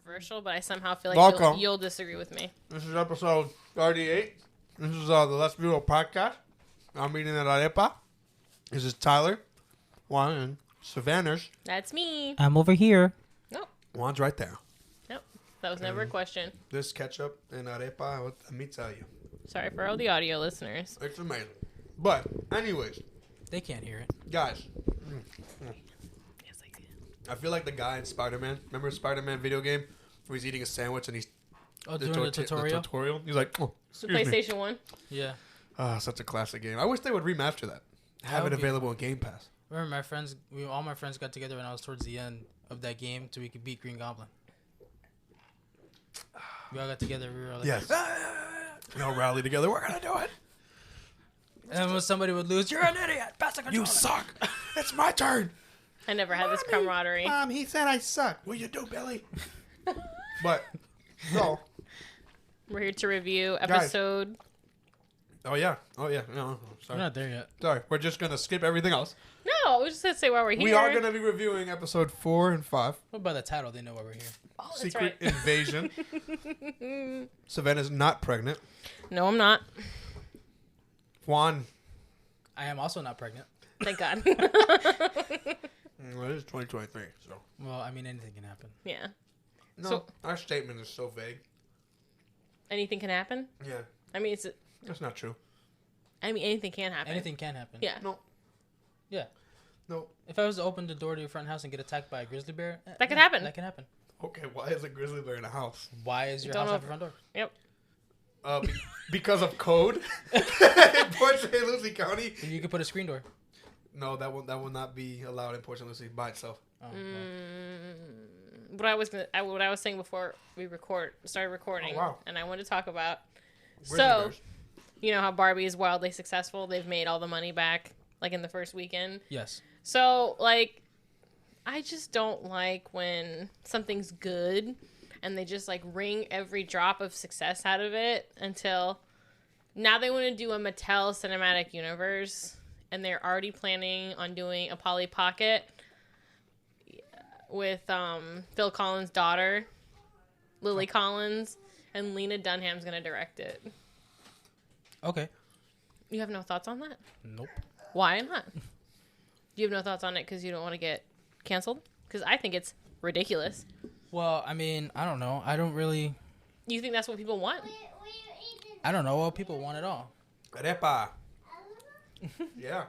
controversial, but I somehow feel like you'll disagree with me. This is episode 38. This is the Let's Be Real podcast. I'm eating at Arepa. This is Tyler, Juan, and Savannah's. That's me. I'm over here. Nope. Juan's right there. Nope. That was never a question. This ketchup and Arepa, let me tell you. Sorry for all the audio listeners. It's amazing. But, anyways, They can't hear it. guys, Yes, I can. I feel like the guy in Spider-Man. Remember Spider-Man video game where he's eating a sandwich and he's Doing the tutorial? He's like, oh, So excuse me. PlayStation 1? Yeah. Ah, such a classic game. I wish they would remaster that. Have it would be available on Game Pass. Remember, all my friends got together when I was towards the end of that game so we could beat Green Goblin. We all got together. We were like, Yes. We all rally together. We're gonna do it. And when somebody would lose, you're an idiot. Pass the controller. You suck. It's my turn. I never had this camaraderie. Mom, he said I suck. What you do, Billy? But so. We're here to review episode. Oh yeah. No, We're sorry. not there yet. Sorry. We're just gonna skip everything else. No, I was just going to say why we're here. We are gonna be reviewing episode 4 and 5. What about the title? They know why we're here. Oh, that's Secret right. Invasion. Savannah's not pregnant. No, I'm not. Juan. I am also not pregnant. Thank God. Well, it is 2023, so. Well, I mean, anything can happen. Yeah. No, So- our statement is so vague. Anything can happen? Yeah, I mean, that's not true. anything can happen. Anything can happen. Yeah. No. Yeah. No. If I was to open the door to your front house and get attacked by a grizzly bear, That could happen. That can happen. Okay, why is a grizzly bear in a house? Why is your Don't house know have a front door? Yep. Because of code in Port St. Lucie County. You could put a screen door. No, that will not be allowed in Port St. Lucie by itself. Oh, What I was saying before we started recording. Oh, wow. And I wanted to talk about. Grizzly So, bears. you know how Barbie is wildly successful? They've made all the money back, like in the first weekend. yes. So, like, I just don't like when something's good and they just, like, wring every drop of success out of it until now they want to do a Mattel Cinematic Universe and they're already planning on doing a Polly Pocket with Phil Collins' daughter, Lily Collins, and Lena Dunham's going to direct it. Okay. You have no thoughts on that? Nope. Why not? Do you have no thoughts on it because you don't want to get canceled? Because I think it's ridiculous. Well, I mean, I don't know. I don't really. You think that's what people want? I don't know. Well, people want it all. Arepa. Yeah.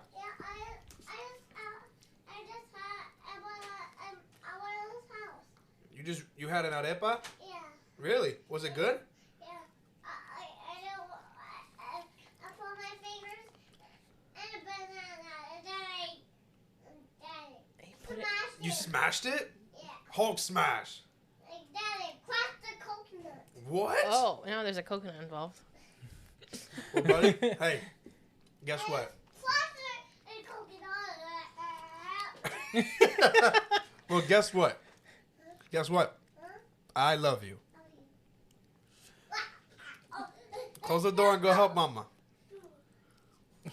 You had an arepa? Yeah. Really? Was it good? Yeah. I put my fingers and a banana and then I Put it- smashed You it. smashed it? Yeah. Hulk smash. Like that, it cracked the coconut. What? Oh, now there's a coconut involved. Well, buddy, hey, guess what? Plastic and coconut. Well, guess what? Guess what? I love you. Close the door and go help mama.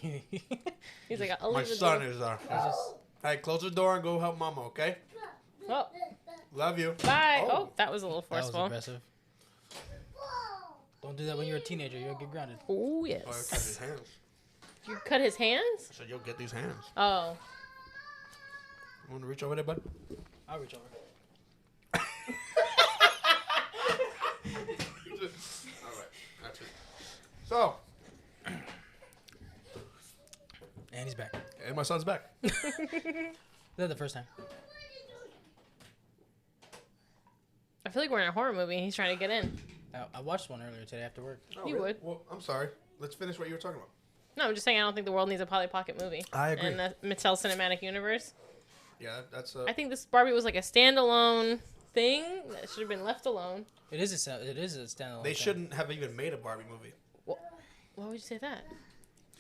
He's like, I'll My leave the son door. is Hey, close the door and go help mama, okay? Oh, Love you. bye. Oh. Oh, that was a little That was forceful. aggressive. Don't do that when you're a teenager. You'll get grounded. Oh, Oh, I cut his yes. hands. You cut his hands? So you'll get these hands. Oh. You want to reach over there, bud? I'll reach over. All right, that's it. So, And he's back. and my son's back. Is that the first time? I feel like we're in a horror movie and he's trying to get in. I watched one earlier today after work. Oh, You would. Well, I'm sorry. Let's finish what you were talking about. No, I'm just saying I don't think the world needs a Polly Pocket movie. I agree. And the Mattel Cinematic Universe. Yeah, that's I think this Barbie was like a standalone thing that should have been left alone. It is a standalone. They thing. shouldn't have even made a Barbie movie. Why would you say that?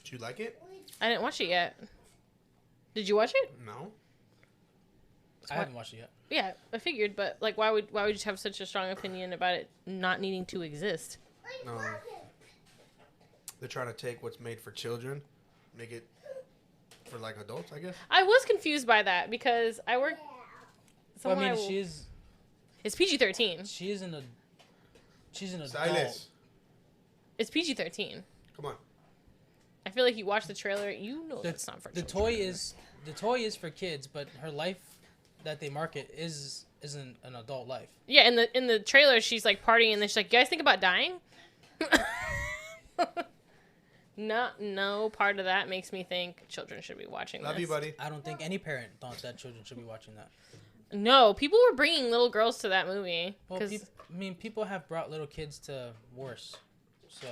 Did you like it? I didn't watch it yet. Did you watch it? No. I haven't watched it yet. Yeah, I figured, but like, why would you have such a strong opinion about it not needing to exist? No. They're trying to take what's made for children, make it for like adults, I guess. I was confused by that because I work. Well, I someone mean, she is It's PG-13. She's an adult. Silence. It's PG-13. Come on. I feel like you watch the trailer, you know The, that's not for the children. toy is for kids, but her life that they market isn't an adult life. Yeah, in the trailer, she's like partying, and then she's like, "You guys think about dying?" No part of that makes me think children should be watching Love this. you, buddy. I don't think any parent thought that children should be watching that. No, people were bringing little girls to that movie. Well, 'Cause people have brought little kids to worse. So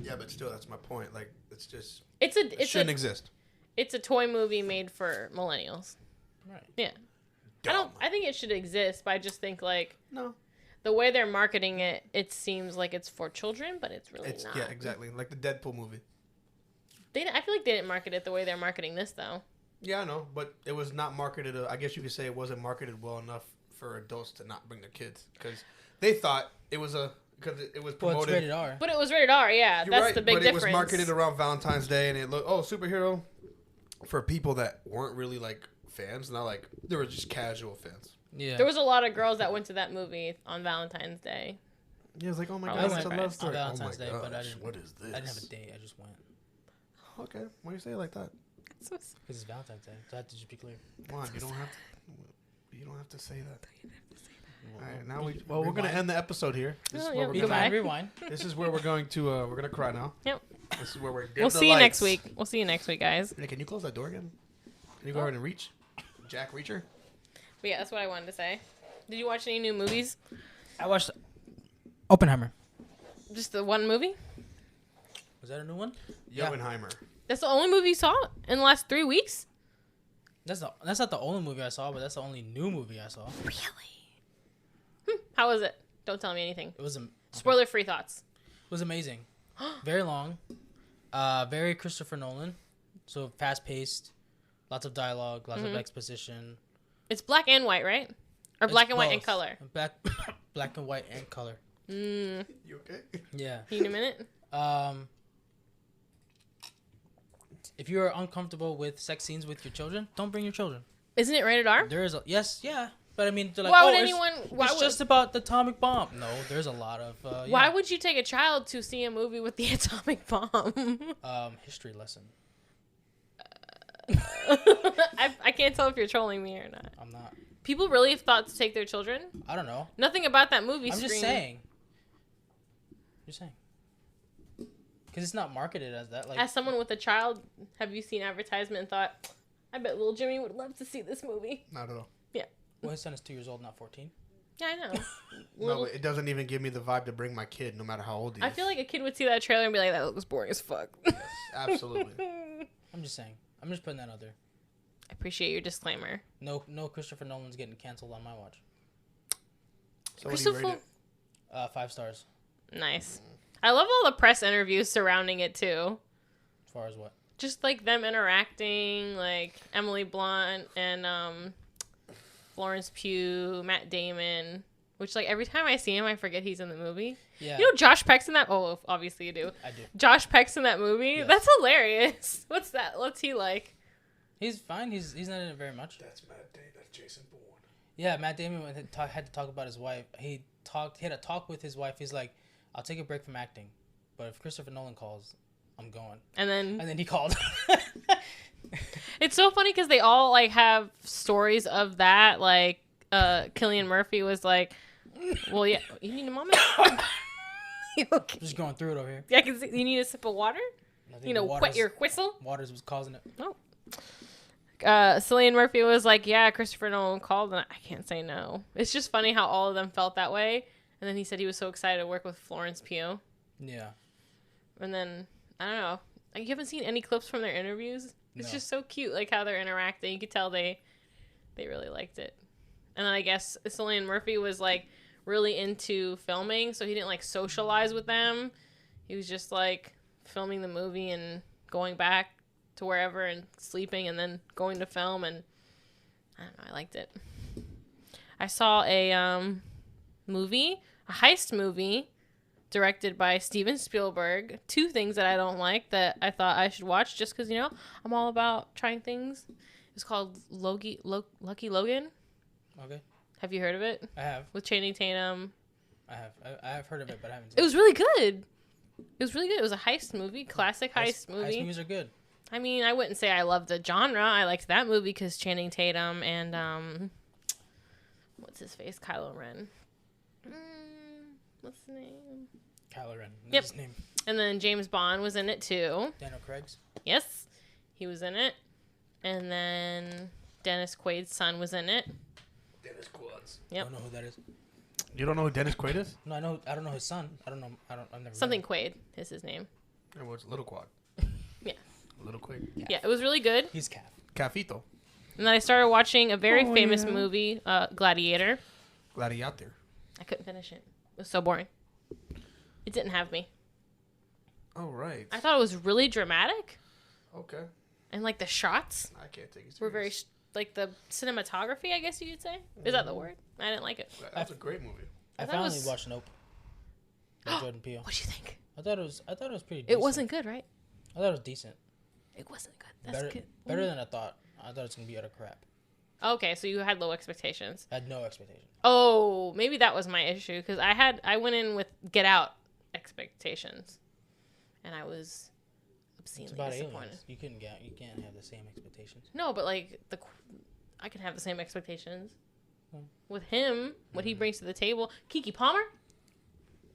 Yeah, but still, that's my point. Like, it's just it's it shouldn't a exist. it's a toy movie made for millennials. right. Yeah, Dumb. I think it should exist, but I just think like No. the way they're marketing it, it seems like it's for children, but it's really It's not. yeah, exactly. Like the Deadpool movie. I feel like they didn't market it the way they're marketing this though. Yeah, I know, but it was not marketed. I guess you could say it wasn't marketed well enough for adults to not bring their kids because they thought it was because it was Well, promoted. it's rated R. But it was rated R. Yeah, You're that's right, the big but difference. it was marketed around Valentine's Day, and it looked superhero for people that weren't really like fans, not like they were just casual fans. Yeah. There was a lot of girls that went to that movie on Valentine's Day. Yeah, it was like, oh my Probably god, went it's a on love story. Valentine's oh my Day, gosh, but I didn't- what is this? I didn't have a date. I just went Okay, why do you say it like that? because it's Valentine's Day. So I have to just be clear. Come on, you don't have to. You don't have to say that. All right, now Re- we're gonna rewind. end the episode here. This is Oh, where yeah, we're goodbye. gonna. Rewind. This is where we're going to. We're gonna cry now. Yep. This is where we're. We'll see you next week. We'll see you next week, guys. Hey, can you close that door again? Can you go ahead and reach? Jack Reacher. But yeah, that's what I wanted to say. Did you watch any new movies? I watched Oppenheimer. Just the one movie? Was that a new one? Yeah. Oppenheimer. That's the only movie you saw in the last 3 weeks? That's not the only movie I saw, but that's the only new movie I saw. Really? How was it? Don't tell me anything. It was Spoiler-free thoughts. amazing. Very long. Very Christopher Nolan. So fast paced. Lots of dialogue. Lots of exposition. It's black and white, right? Or black It's and white and both. color? Black and white and color. Mm. You okay? Yeah. You need a minute? If you are uncomfortable with sex scenes with your children, don't bring your children. Isn't it rated R? There is yeah. But I mean, they're like, Why would it's- anyone... Why It's would, just about the atomic bomb. No, there's a lot of. why would you take a child to see a movie with the atomic bomb? History lesson. I can't tell if you're trolling me or not. I'm not. People really have thought to take their children? I don't know. Nothing about that movie I'm just screamed- saying. Just saying. Because it's not marketed as that. Like, As someone with a child, have you seen advertisement and thought, I bet little Jimmy would love to see this movie? Not at all. well, his son is 2 years old, not 14. Yeah, I know. No, Little- but it doesn't even give me the vibe to bring my kid, no matter how old he is. I feel like a kid would see that trailer and be like, that looks boring as fuck. Absolutely. I'm just saying. I'm just putting that out there. I appreciate your disclaimer. No Christopher Nolan's getting canceled on my watch. So what do you Christopher... rate it? 5 stars. Nice. I love all the press interviews surrounding it, too. As far as what? Just, like, them interacting, like, Emily Blunt and Florence Pugh, Matt Damon, which, like, every time I see him, I forget he's in the movie. Yeah, You know Josh Peck's in that? Oh, obviously you do. I do. Josh Peck's in that movie? Yes. That's hilarious. What's that? What's he like? He's fine. He's not in it very much. That's Matt Damon. That's Jason Bourne. Yeah, Matt Damon had to talk about his wife. He had a talk with his wife. He's like, I'll take a break from acting, but if Christopher Nolan calls, I'm going. And then And then he called. it's so funny because they all like have stories of that. Like Cillian Murphy was like, "Well, yeah, you need a moment. You okay? Just going through it over here. I can see you need a sip of water. I think You know, Waters- wet your whistle." Waters was causing it. Cillian Murphy was like, "Yeah, Christopher Nolan called, and I can't say no." It's just funny how all of them felt that way. And then he said he was so excited to work with Florence Pugh. Yeah. And then I don't know. Like, you haven't seen any clips from their interviews. It's No. just so cute, like how they're interacting. You could tell they really liked it. And then I guess Cillian Murphy was like really into filming, so he didn't like socialize with them. He was just like filming the movie and going back to wherever and sleeping and then going to film, and I don't know, I liked it. I saw a movie, a heist movie directed by Steven Spielberg. 2 things that I don't like that I thought I should watch just because, you know, I'm all about trying things. It's called Lucky Logan. Okay. Have you heard of it? I have. With Channing Tatum. I have heard of it, but I haven't seen It was really good. It was really good. It was a heist movie, classic heist Heist movie. movies are good. I mean, I wouldn't say I loved the genre. I liked that movie because Channing Tatum and what's his face, Kylo Ren. What's his name? Kylo Ren. That's Yep. his name. And then James Bond was in it too. Daniel Craig's. Yes, he was in it. And then Dennis Quaid's son was in it. Dennis Quaid. Yep. I don't know who that is. You don't know who Dennis Quaid is? No, I don't know his son. I've never. Something Quaid is his name. It was Little Quad. Yeah. Little Quaid. Yeah, it was really good. He's Calf. Cafito. And then I started watching a very Oh, famous yeah. movie, Gladiator. Gladiator. I couldn't finish it. It was so boring. It didn't have me. Oh, right. I thought it was really dramatic. Okay. And like the shots I can't take it were very, serious. like the cinematography, I guess you could say. Is that the word? I didn't like it. That's a great movie. I I thought it finally was- watched Nope. By Jordan Peele. What'd you think? I thought it was pretty. Decent. It wasn't good, right? I thought it was decent. It wasn't good. That's Better, good. better than I thought. I thought it was gonna be utter crap. Okay, so you had low expectations. I had no expectation. Oh, maybe that was my issue because I went in with Get Out expectations, and I was It's obscenely about disappointed. aliens. You can't have the same expectations. No, but like I can have the same expectations Hmm. with him. What he brings to the table. Kiki Palmer.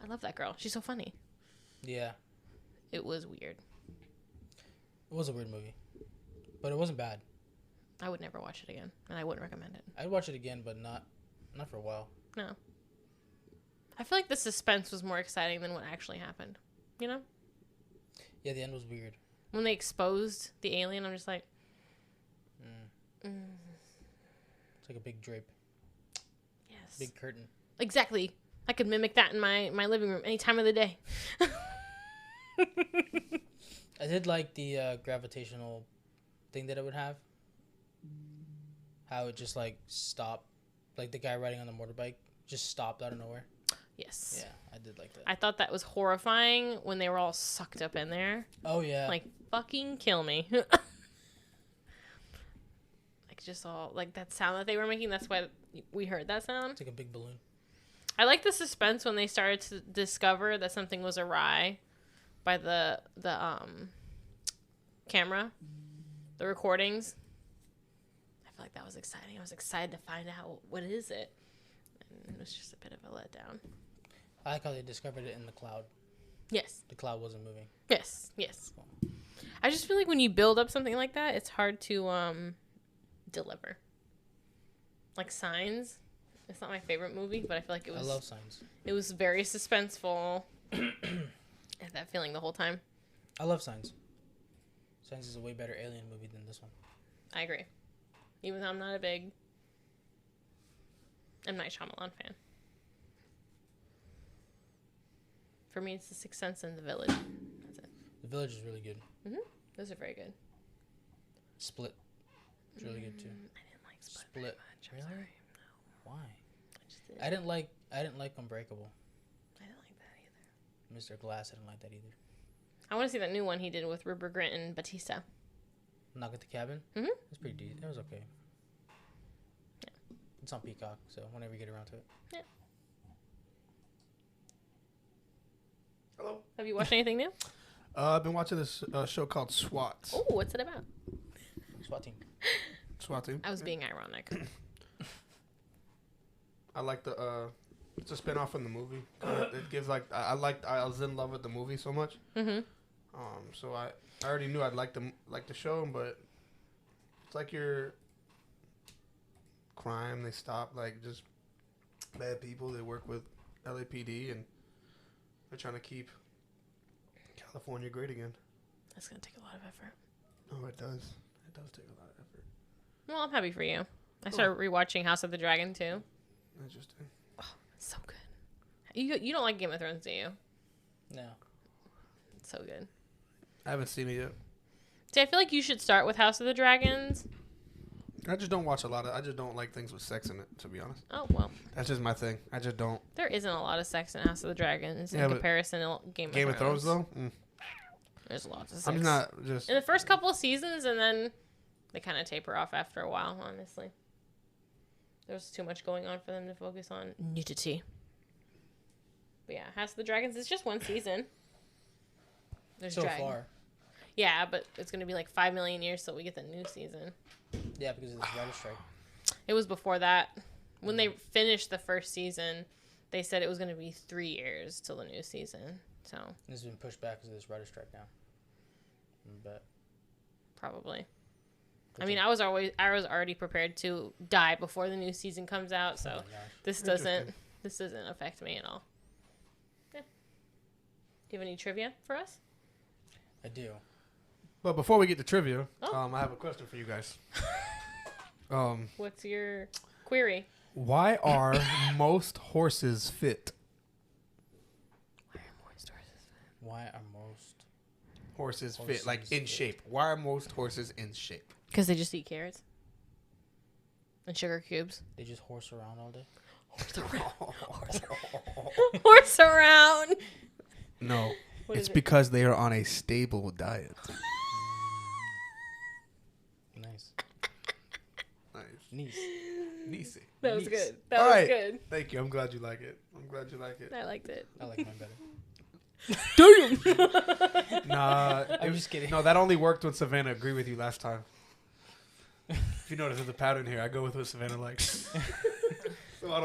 I love that girl. She's so funny. Yeah, It was weird. it was a weird movie, but it wasn't bad. I would never watch it again, and I wouldn't recommend it. I'd watch it again, but not for a while. No. I feel like the suspense was more exciting than what actually happened. You know, Yeah, the end was weird. when they exposed the alien, I'm just like, It's like a big drape, yes, big curtain. exactly. I could mimic that in my living room any time of the day. I did like the gravitational thing that it would have. How it just like stopped, like the guy riding on the motorbike just stopped out of nowhere. Yes. Yeah, I did like that. I thought that was horrifying when they were all sucked up in there. Oh yeah, Like, fucking kill me. Like, just all, like, that sound that they were making, that's why we heard that sound. it's like a big balloon. I like the suspense when they started to discover that something was awry by the camera, the recordings. I feel like that was exciting. I was excited to find out what is it. And it was just a bit of a letdown. I like how they discovered it in the cloud. Yes. The cloud wasn't moving. Yes. Yes. I just feel like when you build up something like that, it's hard to deliver. Like Signs. It's not my favorite movie, but I feel like it was. I love Signs. It was very suspenseful. I had that feeling the whole time. I love Signs. Signs is a way better alien movie than this one. I agree. Even though I'm not a big M. Night Shyamalan fan. For me, it's The Sixth Sense and The Village. That's it. The Village is really good. Those are very good. Split. It's really good too. I didn't like Split. Split. Very much. I'm Really? sorry. Why? I just didn't. I didn't like Unbreakable. I didn't like that either. Mr. Glass, I didn't like that either. I want to see that new one he did with Rupert Grint and Batista. Knock at the Cabin. Mhm. It's pretty decent. It was okay. Yeah. It's on Peacock, so whenever you get around to it. Hello. Have you watched anything new? I've been watching this show called SWAT. Oh, what's it about? SWAT team. SWAT team. I was being ironic. I like the it's a spinoff from the movie. It gives like I was in love with the movie so much. Mm-hmm. So I already knew I'd like the show, but it's like your crime. They stop like just bad people. They work with LAPD and they're trying to keep California great again. That's going to take a lot of effort. Oh, it does. It does take a lot of effort. Well, I'm happy for you. I started rewatching House of the Dragon, too. Interesting. So good. You don't like Game of Thrones, do you? No. It's so good. I haven't seen it yet. See, I feel like you should start with House of the Dragons. I just don't watch a lot of. I just don't like things with sex in it. To be honest, Oh, well. that's just my thing. I just don't. There isn't a lot of sex in House of the Dragons Yeah, in but comparison to Game Game of Thrones though. There's lots of sex. I'm just not just. In the first couple of seasons, and then they kind of taper off after a while, honestly. There was too much going on for them to focus on nudity. But yeah, House of the Dragons is just one season. There's So dragon. far. Yeah, but it's gonna be like 5 million years till we get the new season. Yeah, because of this writer strike. It was before that. When they finished the first season, they said it was gonna be 3 years till the new season. So This has been pushed back because of this writer strike now. But probably. I mean, I was already prepared to die before the new season comes out, so oh my gosh. this doesn't affect me at all. Yeah. Do you have any trivia for us? I do. But before we get to trivia, Oh. I have a question for you guys. What's your query? Why are most horses fit? Why are most Horses fit, Horses like in fit. shape. Why are most horses in shape? Because they just eat carrots and sugar cubes. they just horse around all day? Horse around. No, What it's is it? because they are on a stable diet. Nice. Nice. Nice. Nice. That was Nice. good. That All was right. good. Thank you. I'm glad you like it. I liked it. I like mine better. Nah, I'm just kidding. No, that only worked when Savannah agreed with you last time. If you notice, there's a pattern here. I go with what Savannah likes. So I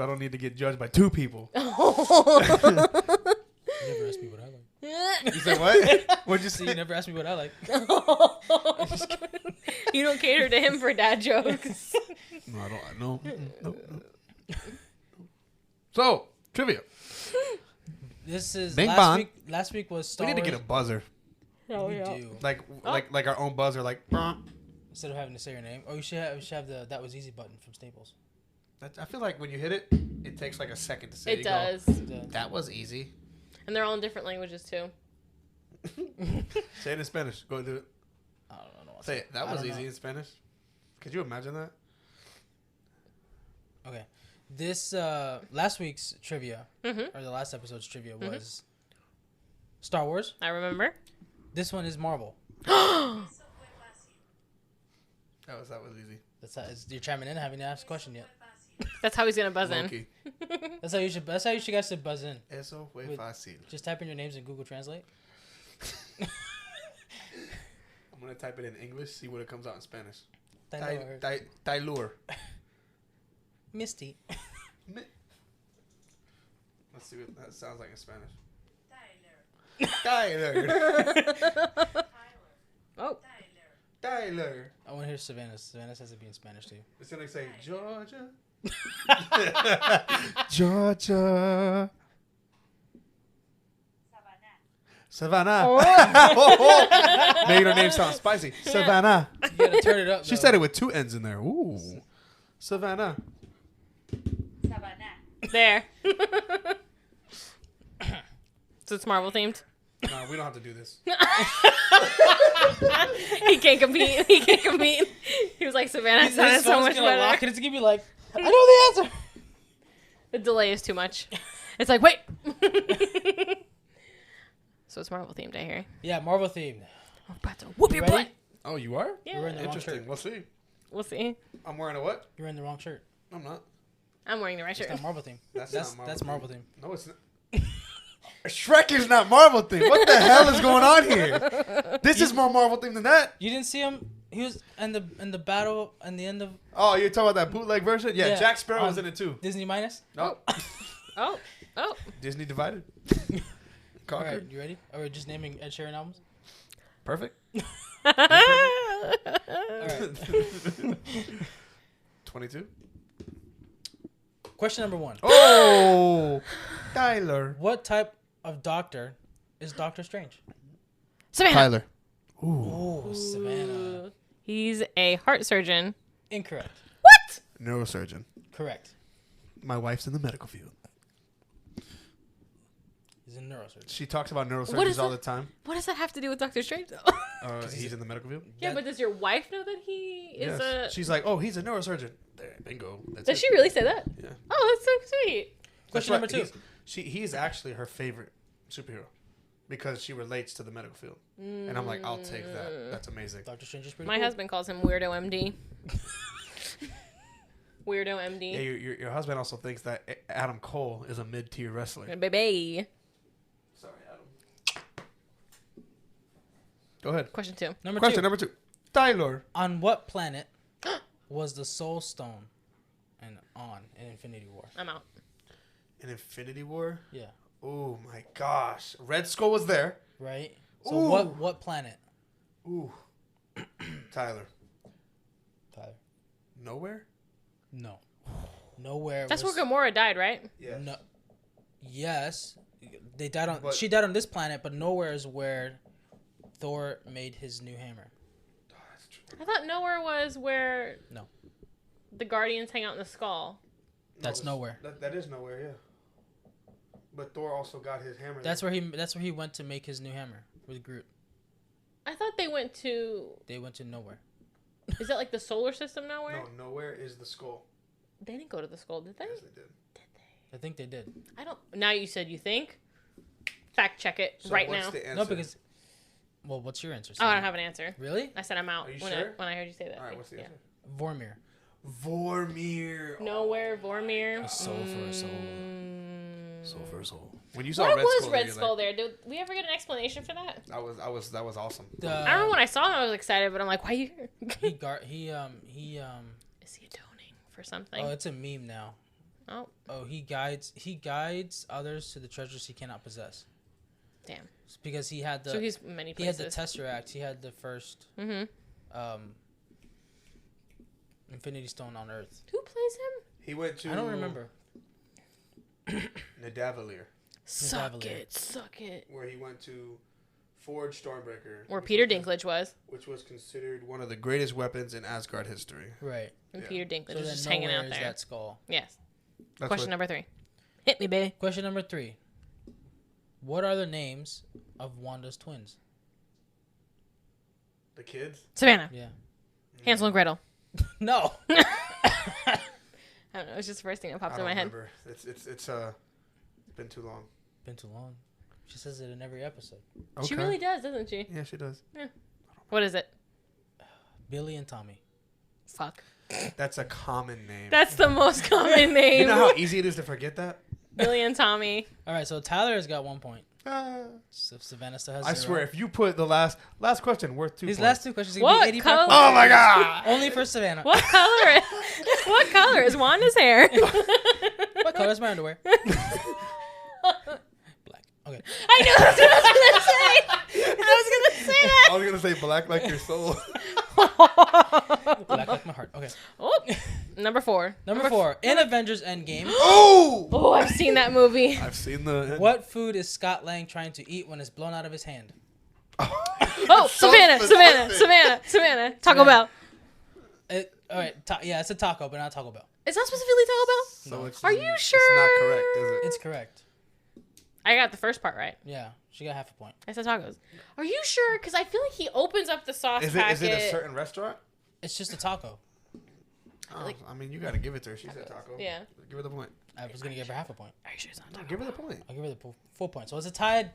don't need to get judged by two people. You never asked me what I like. You said what? What'd you See, say? you never asked me what I like. You don't cater to him for dad jokes. No, I don't. No. No. So trivia. This is Bing last bong. week. Last week was Star We need to Wars. get a buzzer, Oh, We yeah. do. like our own buzzer, like. Instead of having to say your name. Or we should have the That Was Easy button from Staples. I feel like when you hit it, it takes like a second to say. It You go, does. that was easy. And they're all in different languages, too. Say it in Spanish. Go do it. I don't know. What Say it. That I was don't easy know. in Spanish. Could you imagine that? Okay. This last week's trivia, Mm-hmm. or the last episode's trivia, was Star Wars. I remember. This one is Marvel. That was easy. You're chiming in. I haven't asked a question yet. That's how he's going to buzz in. Loki. That's how you should guys should buzz in. Eso fue Wait. fácil. Just type in your names in Google Translate. I'm gonna type it in English. See what it comes out in Spanish. Tyler. Taylor. Misty. Let's see what that sounds like in Spanish. Tyler. Oh. Tyler. I want to hear Savannah. Savannah says it be in Spanish too. It's gonna say Georgia. Georgia. Savannah. Oh. Made her name sound spicy. Savannah. You gotta turn it up. She said it with two N's in there. Ooh. Savannah. There. So it's Marvel themed. No, we don't have to do this. He can't compete. He can't compete. He was like, Savannah sounded so much gonna better. lock it. It's gonna be like, I know the answer. The delay is too much. It's like, wait. So it's Marvel themed, I hear. Yeah, Marvel themed. I'm about to whoop You your ready? butt. Oh, you are? Yeah. You're wearing the wrong Interesting. shirt. We'll see. We'll see. I'm wearing a what? You're in the wrong shirt. I'm not. I'm wearing the right It's shirt. not Marvel theme. That's That's not Marvel theme. No, it's not. Shrek is not Marvel theme. What the hell is going on here? This is more Marvel theme than that. You didn't see him. He was in the battle and the end of Oh, you're talking about that bootleg version? Yeah, Yeah. Jack Sparrow was in it too. Disney minus. No, Oh. Oh. Disney divided. All Conquered. right, you ready? Or just naming Ed Sheeran albums? Perfect. All right. 22. Question number 1. Oh, Tyler. What type of doctor is Doctor Strange? Savannah. Tyler. Oh, Savannah. He's a heart surgeon. Incorrect. What? Neurosurgeon. Correct. My wife's in the medical field. He's a neurosurgeon. She talks about What neurosurgeons is all that? the time. What does that have to do with Doctor Strange, though? He's in the medical field. Yeah, but does your wife know that he is Yes. a... She's like, oh, he's a neurosurgeon. There, bingo. That's Does it. she really say that? Yeah. Oh, that's so sweet. Question That's number right. 2. He's actually her favorite superhero because she relates to the medical field. And I'm like, I'll take that. That's amazing. Doctor Strange is pretty My cool. husband calls him Weirdo MD. Weirdo MD. Yeah, your husband also thinks that Adam Cole is a mid-tier wrestler. Baby. Sorry, Adam. Go ahead. Question 2. Question number 2. Tyler. On what planet was the Soul Stone in Infinity War? I'm out. In Infinity War? Yeah. Oh my gosh. Red Skull was there. Right? So Ooh. what planet? Ooh. Tyler. Tyler. Nowhere? No. Nowhere. That's was, where Gamora died, right? Yes. No. Yes. They died on. But- She died on this planet, but nowhere is where Thor made his new hammer. Oh, that's true. I thought nowhere was where No. the Guardians hang out in the skull. That's No, nowhere. That is nowhere, yeah. But Thor also got his hammer. That's where he went to make his new hammer with Groot. I thought they went to... They went to nowhere. Is that like the solar system nowhere? No, nowhere is the skull. They didn't go to the skull, did they? Yes, they did. I think they did. I don't... Now you said you think. Fact check it So right what's now. the answer? No, because. Well, what's your answer? Oh, I don't have an answer. Really? I said I'm out Are you when, sure? when I heard you say that. All right, what's the Yeah. answer? Vormir. Vormir. Nowhere, Vormir. A soul for a soul. Mm. Soul for a soul. When you saw Why Red was Skull, Red you're Skull there? Did we ever get an explanation for that? Like, that was awesome. I remember when I saw him, I was excited, but I'm like, why are you here? He Is he atoning for something? Oh, it's a meme now. Oh, Oh, he guides others to the treasures he cannot possess. damn. It's because he had the So he's many he had the places. Tesseract. He had the first Mm-hmm. Infinity Stone on Earth. Who plays him? He went to. I don't remember. Nidavellir, Suck Nidavellir. it, suck it. where he went to forge Stormbreaker. Where which Peter was- Dinklage was. Which was considered one of the greatest weapons in Asgard history. Right. And Yeah. Peter Dinklage So was then just hanging nowhere out is there. that skull. Yes. That's Question what- number 3. Hit me, baby. Question number 3. What are the names of Wanda's twins? The kids? Savannah. Yeah. Hansel and Gretel. No. I don't know. It was just the first thing that popped I in don't my head. remember. It's been too long. Been too long. She says it in every episode. She really does, doesn't she? Yeah, she does. What is it? Billy and Tommy. Fuck. That's a common name. That's the most common name. You know how easy it is to forget that? Billy and Tommy. All right, so Tyler has got 1 point. Uh, So Savannah still has I 0. swear, if you put the last question worth 2 These points. last 2 questions are What going to be 85 color- points. Oh my god! Only for Savannah. What color? What color is Wanda's hair? What color is my underwear? Black. Okay. I knew that's what I was gonna say. I was gonna say I that. was gonna say black like your soul. Black like my heart. Okay. Oh, number 4. Number 4. In Avengers Endgame, Oh! Oh, I've seen that movie. I've seen the. what food is Scott Lang trying to eat when it's blown out of his hand? Oh, So Savannah, specific. Savannah. Taco Bell. All right. Yeah, it's a taco, but not Taco Bell. Is that specifically Taco Bell? So it's, Are you It's not sure? correct, is it? It's correct. I got the first part right. Yeah, she got half a point. I said tacos. Are you sure? Because I feel like he opens up the sauce Is packet. it a certain restaurant? It's just a taco. Oh, Like- I mean, you gotta give it to her. She said taco. Yeah. Give her the point. I was gonna give her half a point. Are you sure it's not Taco Give her Bell? the point. I'll give her the full point. So it's a tied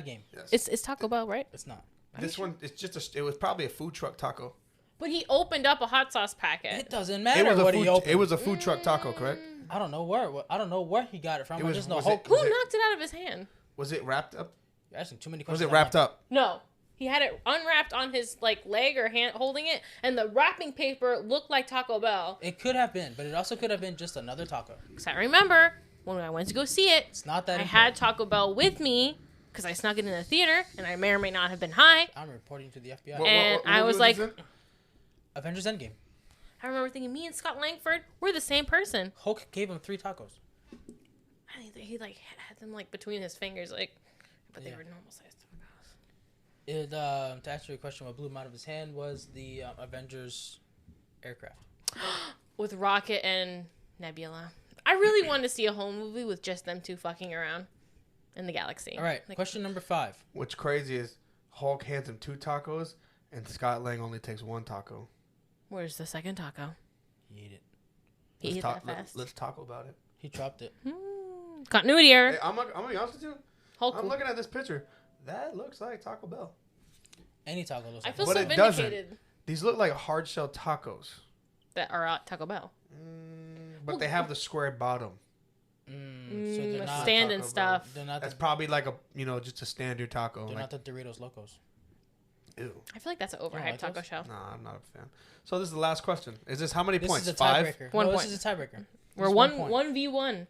game. Yes. It's Taco Bell, right? It's not. This one, it's just it was probably a food truck taco. But he opened up a hot sauce packet. It doesn't It matter was a what he food. opened. It was a food truck taco, correct? I don't know where. I don't know where he got it from. It I was- just know was Hulk. Who Was it- knocked it out of his hand? Was it wrapped up? You're asking too many Was questions. it wrapped up? No. He had it unwrapped on his leg or hand holding it, and the wrapping paper looked like Taco Bell. It could have been, but it also could have been just another taco. Because I remember when I went to go see it, It's not that. I important. had Taco Bell with me because I snuck it in the theater, and I may or may not have been high. I'm reporting to the FBI. And I movie was like- this in? Avengers Endgame. I remember thinking, me and Scott Langford, we're the same person. Hulk gave him 3 tacos. I think he like had them like between his fingers, like, but they Yeah. were normal sized tacos. To answer your question, what blew him out of his hand was the Avengers aircraft. With Rocket and Nebula. I really wanted to see a whole movie with just them two fucking around in the galaxy. All right, Like, question number 5. What's crazy is Hulk hands him 2 tacos, and Scott Lang only takes 1 taco. where's the second taco? He ate it. He ate that fast. Let's talk about it. He dropped it. Continuity Hey, error. I'm gonna be honest with you. Hulk. I'm looking at this picture. That looks like Taco Bell. Any taco looks I like feel But so it doesn't. vindicated These look like hard shell tacos. that are at Taco Bell. But they have the square bottom. So they're with not. stand Taco and Bell. stuff. They're not. That's The, probably like just a standard taco. they're Like, not the Doritos Locos. ew. I feel like that's an overhyped like taco those? shell. Nah, I'm not a fan. So this is the last question. Is this how many This points? is a 5? tiebreaker. One No, point. This is a tiebreaker. We're Just one point. 1v1.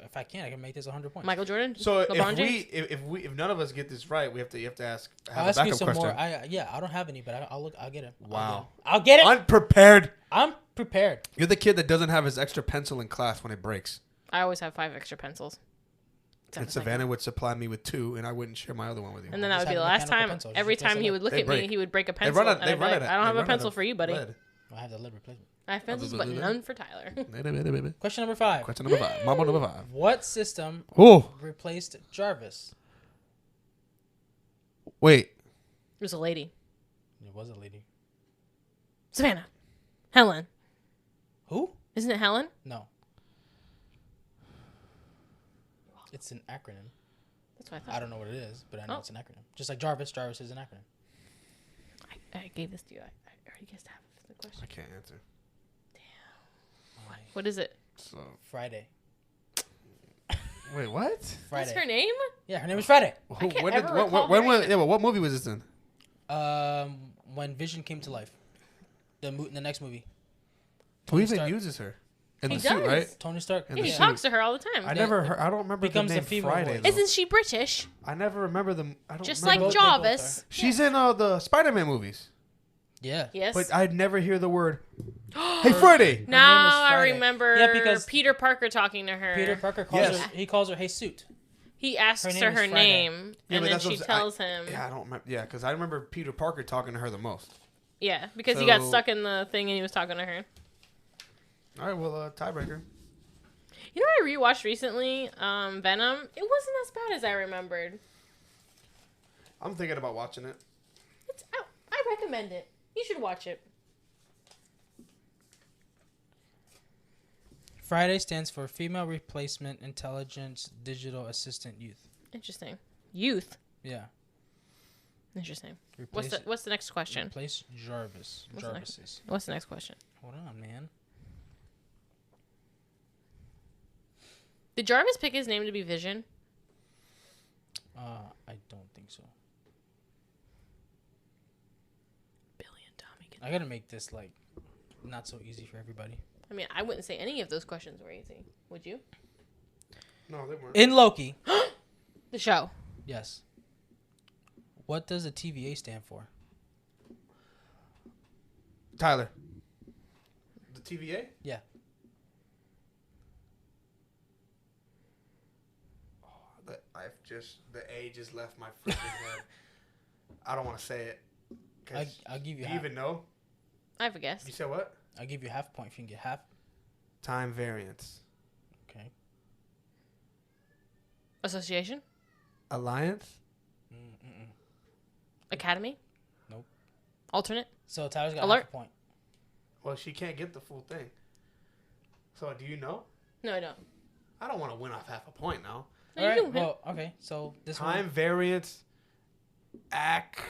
If I can make this 100 points. Michael Jordan. So LeBron James? if none of us get this right, you have to ask. I'll Have a ask you backup some question. more. I don't have any, but I'll look. I'll get it. Wow. I'll get it. Unprepared. I'm prepared. You're the kid that doesn't have his extra pencil in class when it breaks. I always have 5 extra pencils. And Savannah would supply me with 2, and I wouldn't share my other one with you. And then Just that would be have the a last mechanical time. pencil. Just Every replace time it he with- would look They at break. me, he would break a They pencil. run it. and They I'd be run like, it. I don't have they a run pencil it. for you, buddy. Lead. I have the lid replacement. I have pencils, but none for Tyler. Question number 5. Question number 5. Mambo number 5. What system Oh, replaced Jarvis? wait. It was a lady. It was a lady. Savannah. Helen. Who? Isn't it Helen? No. It's an acronym. That's what I thought. I don't know what it is, but I know Oh. it's an acronym. Just like Jarvis. Jarvis is an acronym. I gave this to you. I already guessed half of the question. I can't answer. What is it? So Friday. wait, what? Friday. What's her name? Yeah, her name is Friday. can't When ever recall when hearing was, yeah, but what movie was this in? When Vision came to life. The next movie. Who even Stark. uses her? In He the suit, does. right? Tony Stark. And Yeah, the he suit. talks to her all the time. I never heard. I don't remember becomes the the name female Friday. voice. Though. Isn't she British? I never remember them. I don't Just remember like They both are. Jarvis. She's in the Spider-Man movies, Yeah. Yes. but I'd never hear the word. Hey, Friday. name is now I Friday. remember Yeah, because Peter Parker talking to her. Peter Parker calls Yes. her. He calls her Hey Suit. He asks Her name her is her Friday. name, Yeah, and but then that's she what I'm tells him. Yeah, I don't remember. Yeah, because I remember Peter Parker talking to her the most. Yeah, because he got So- stuck in the thing and he was talking to her. All right, well, tiebreaker. You know what I rewatched recently? Venom. It wasn't as bad as I remembered. I'm thinking about watching it. I recommend it. You should watch it. Friday stands for Female Replacement Intelligence Digital Assistant Youth. Interesting. Youth. Yeah. Interesting. Replace, What's the next question? replace Jarvis. What's the next- Jarvises. What's the next question? Hold on, man. Did Jarvis pick his name to be Vision? I don't think so. Billy and Tommy. I gotta make this like not so easy for everybody. I mean, I wouldn't say any of those questions were easy. Would you? No, they weren't. In Loki, The show. yes. What does the TVA stand for? Tyler. The TVA? Yeah. The A just left my freaking head. I don't want to say it. 'Cause I'll give you do you half. even know? I have a guess. You said what? I'll give you half point if you can get half. Time variance. Okay. Association? Alliance? Mm-mm. Academy? Nope. Alternate? So Tyler's got Alert. half a point. Well, she can't get the full thing. So, do you know? No, I don't. I don't want to win off half a point now. No, All you right. can win. Well, okay. So this Time one. variance. AC.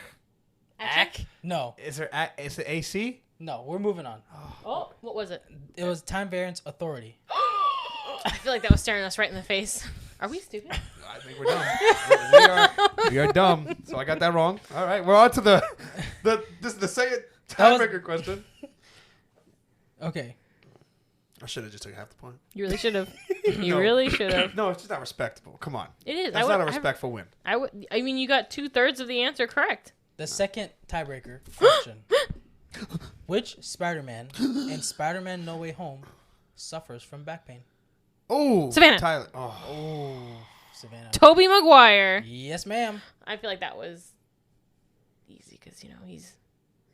Action? No, Is there? Is it AC? no. We're moving on. Oh, what was it? It was Time Variance Authority. I feel like that was staring us right in the face. Are we stupid? I think we're dumb. we are dumb. So I got that wrong. All right, we're on to the second That was- tiebreaker question. Okay. I should have just took half the point. You really should have. You No. really should have. No, it's just not respectable. Come on, It is. that's not a respectful win. I mean, you got 2/3 of the answer correct. The second tiebreaker question. Which Spider-Man in Spider-Man No Way Home suffers from back pain? Oh, Savannah. Tyler. Oh, Oh, Savannah. Toby Maguire. Yes, ma'am. I feel like that was easy because he's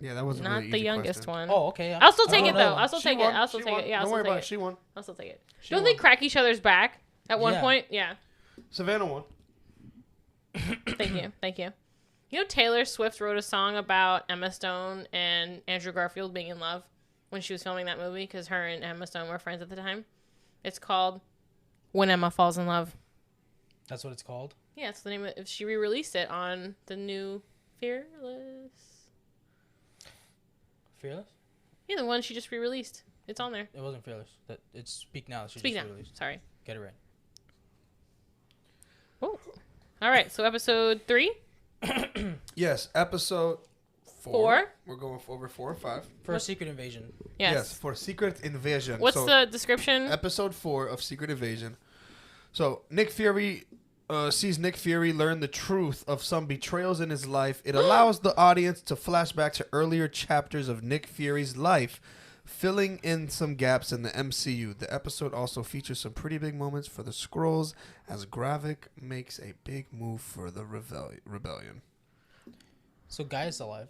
yeah, that was a not really the easy youngest question. one. Oh, okay. I'll still take Oh, it though. no. I'll still She take won. it. I'll still She take won. it. Yeah, I'll Don't still worry take about it. it. She won. I'll still take it. She Don't won. they crack each other's back at one Yeah. point? Yeah. Savannah won. Thank you. Thank you. You know, Taylor Swift wrote a song about Emma Stone and Andrew Garfield being in love when she was filming that movie because her and Emma Stone were friends at the time. It's called When Emma Falls in Love. That's what it's called. Yeah, it's the name of it. She re-released it on the new Fearless. Fearless. Yeah, the one she just re-released. It's on there. It wasn't Fearless. That it's Speak Now. She Speak just now. released. Sorry. Get it right. Oh. All right. So episode 3. Yes, episode 4. 4. We're going over 4 and 5. For a Secret Invasion. Yes. For Secret Invasion. What's So, the description? episode 4 of Secret Invasion. So Nick Fury sees Nick Fury learn the truth of some betrayals in his life. It allows the audience to flash back to earlier chapters of Nick Fury's life, filling in some gaps in the MCU. The episode also features some pretty big moments for the Skrulls as Gravik makes a big move for the rebellion. So Guy is alive.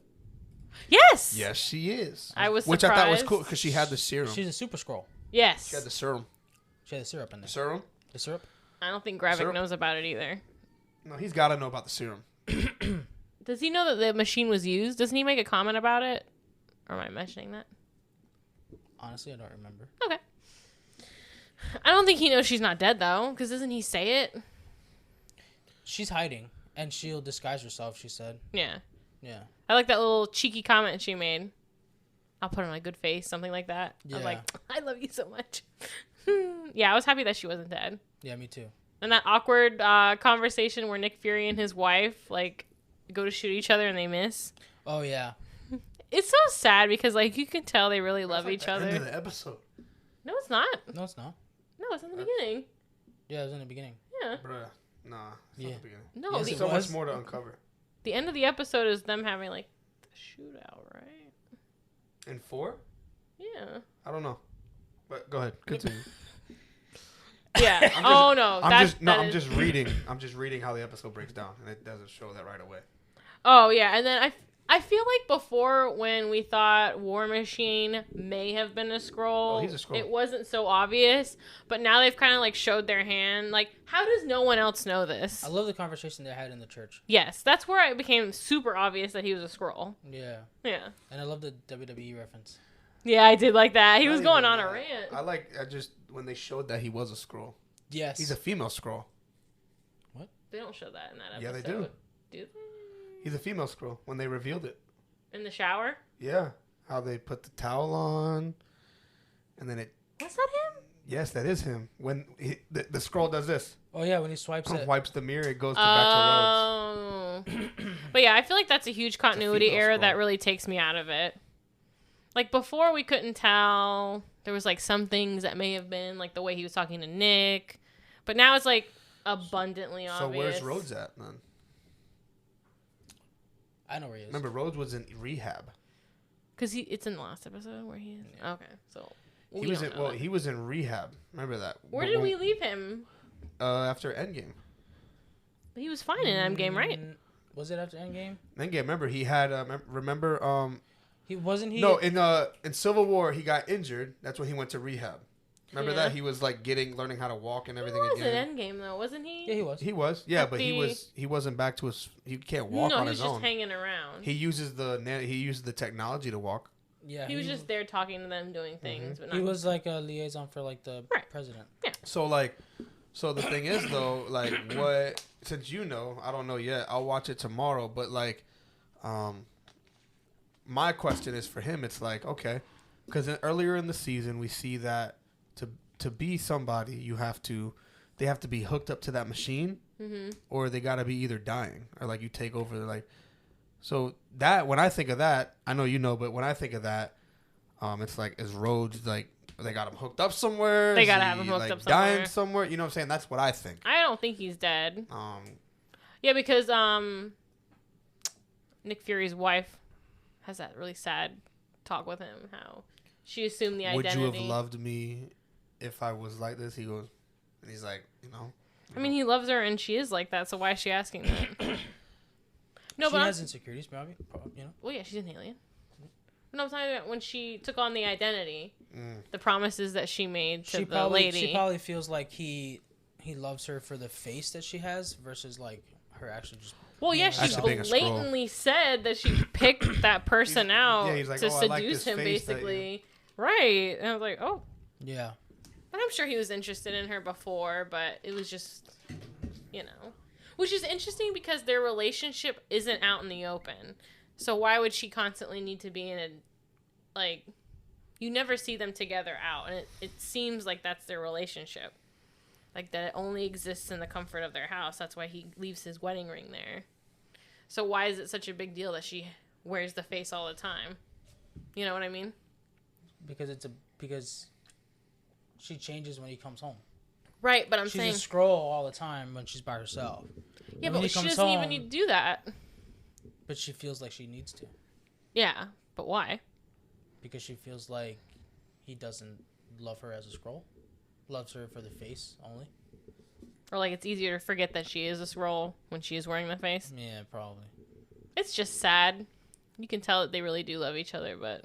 Yes. Yes, she is. I was Which I thought was surprised. cool because she had the serum. She's a Super Scroll. Yes. She had the serum. She had the syrup in there. Serum? The syrup? I don't think Gravik Syrup? knows about it either. No, he's got to know about the serum. Does he know that the machine was used? Doesn't he make a comment about it? Or am I mentioning that? Honestly, I don't remember. Okay. I don't think he knows she's not dead, though, because doesn't he say it? She's hiding, and she'll disguise herself, she said. Yeah. Yeah. I like that little cheeky comment she made. I'll put on my good face, something like that. I was Yeah. like, I love you so much. Yeah, I was happy that she wasn't dead. Yeah, me too. And that awkward conversation where Nick Fury and his wife, like, go to shoot each other and they miss. Oh, yeah. It's so sad because, like, you can tell they really love each End of other. the episode. No, it's not. No, it's not. No, it's in the beginning. Yeah, it was in the beginning. Yeah. Bruh. Nah. It's Yeah. not the beginning. No, Yes, the, it So was. much more to uncover. the end of the episode is them having, like, the shootout, right? In 4? Yeah. I don't know. But go ahead. Continue. Yeah. I'm Oh, no. I'm just reading. I'm just reading how the episode breaks down, and it doesn't show that right away. Oh, yeah. And then I feel like before when we thought War Machine may have been a Skrull, Oh, he's a Skrull. it wasn't so obvious. But now they've kind of, like, showed their hand. Like, how does no one else know this? I love the conversation they had in the church. Yes, that's where it became super obvious that he was a Skrull. Yeah. Yeah. And I love the WWE reference. Yeah, I did like that. He Not was going even on a that. rant. I just when they showed that he was a Skrull. Yes. He's a female Skrull. They don't show that in that episode. Yeah, they do. Do they? He's a female Skrull when they revealed it. In the shower? Yeah, how they put the towel on, and then it. Was that him? Yes, that is him. When the Skrull does this, Oh, yeah, when he swipes it. wipes the mirror, it goes to back Oh. But yeah, I feel like that's a huge continuity female error Skrull. that really takes me out of it. Like before, we couldn't tell. There was like some things that may have been like the way he was talking to Nick, but now it's like abundantly to Rhodes. So obvious. where's Rhodes at then? I know where he is. Remember, Rhodes was in rehab. Because it's in the last episode where he is. Okay, so He we was don't in know that. he was in rehab. Remember that? Where did we leave him? After Endgame. He was fine in Endgame, right? Was it after Endgame? Endgame. Remember he had remember He wasn't he? no in Civil War he got injured. That's when he went to rehab. Remember Yeah. that he was like learning how to walk and He everything was again. in Endgame though, wasn't he? Yeah, he was. He was, yeah, At but he wasn't back to his. He can't walk no, on he was his just own. hanging around. He uses the technology to walk. Yeah. He was just there talking to them, doing things. But not He was like a liaison for like the Right. president. So the thing is though, like what since you know, I don't know yet. I'll watch it tomorrow, but like, my question is for him. It's like okay, because earlier in the season we see that to be somebody they have to be hooked up to that machine, or they got to be either dying or like you take over like. So that when I think of that, I know you know, but when I think of that, it's like is Rhodes like they got him hooked up somewhere? They Is gotta he, have him hooked like, up dying somewhere. somewhere. You know what I'm saying? That's what I think. I don't think he's dead. Um, Yeah, because Nick Fury's wife has that really sad talk with him. How she assumed the would identity. you have loved me if I was like this? He goes, and he's like, you know. I mean, he loves her, and she is like that. So why is she asking that? No, she but has insecurities, probably. You know. well, yeah, she's an alien. No, I'm talking about when she took on the identity, Mm. the promises that she made to She the probably lady. she probably feels like he loves her for the face that she has versus like her actually just. Well, yeah, Yeah, she actually being a Skrull. blatantly said that she picked that person out yeah, he's like, to "Oh, I like seduce this him, face that basically. Right. And I was like, oh. Yeah. But I'm sure he was interested in her before, but it was just, you know. Which is interesting because their relationship isn't out in the open. So why would she constantly need to be in a, like, You never see them together out, and it seems like that's their relationship. Like, that it only exists in the comfort of their house. That's why he leaves his wedding ring there. So why is it such a big deal that she wears the face all the time? You know what I mean? Because she changes when he comes home. Right, but I'm She's saying... a scroll all the time when she's by herself. Yeah, And when but he she comes doesn't even home- need to do that. But she feels like she needs to. Yeah, but why? Because she feels like he doesn't love her as a scroll. Loves her for the face only. Or, like, it's easier to forget that she is a scroll when she is wearing the face. Yeah, probably. It's just sad. You can tell that they really do love each other, but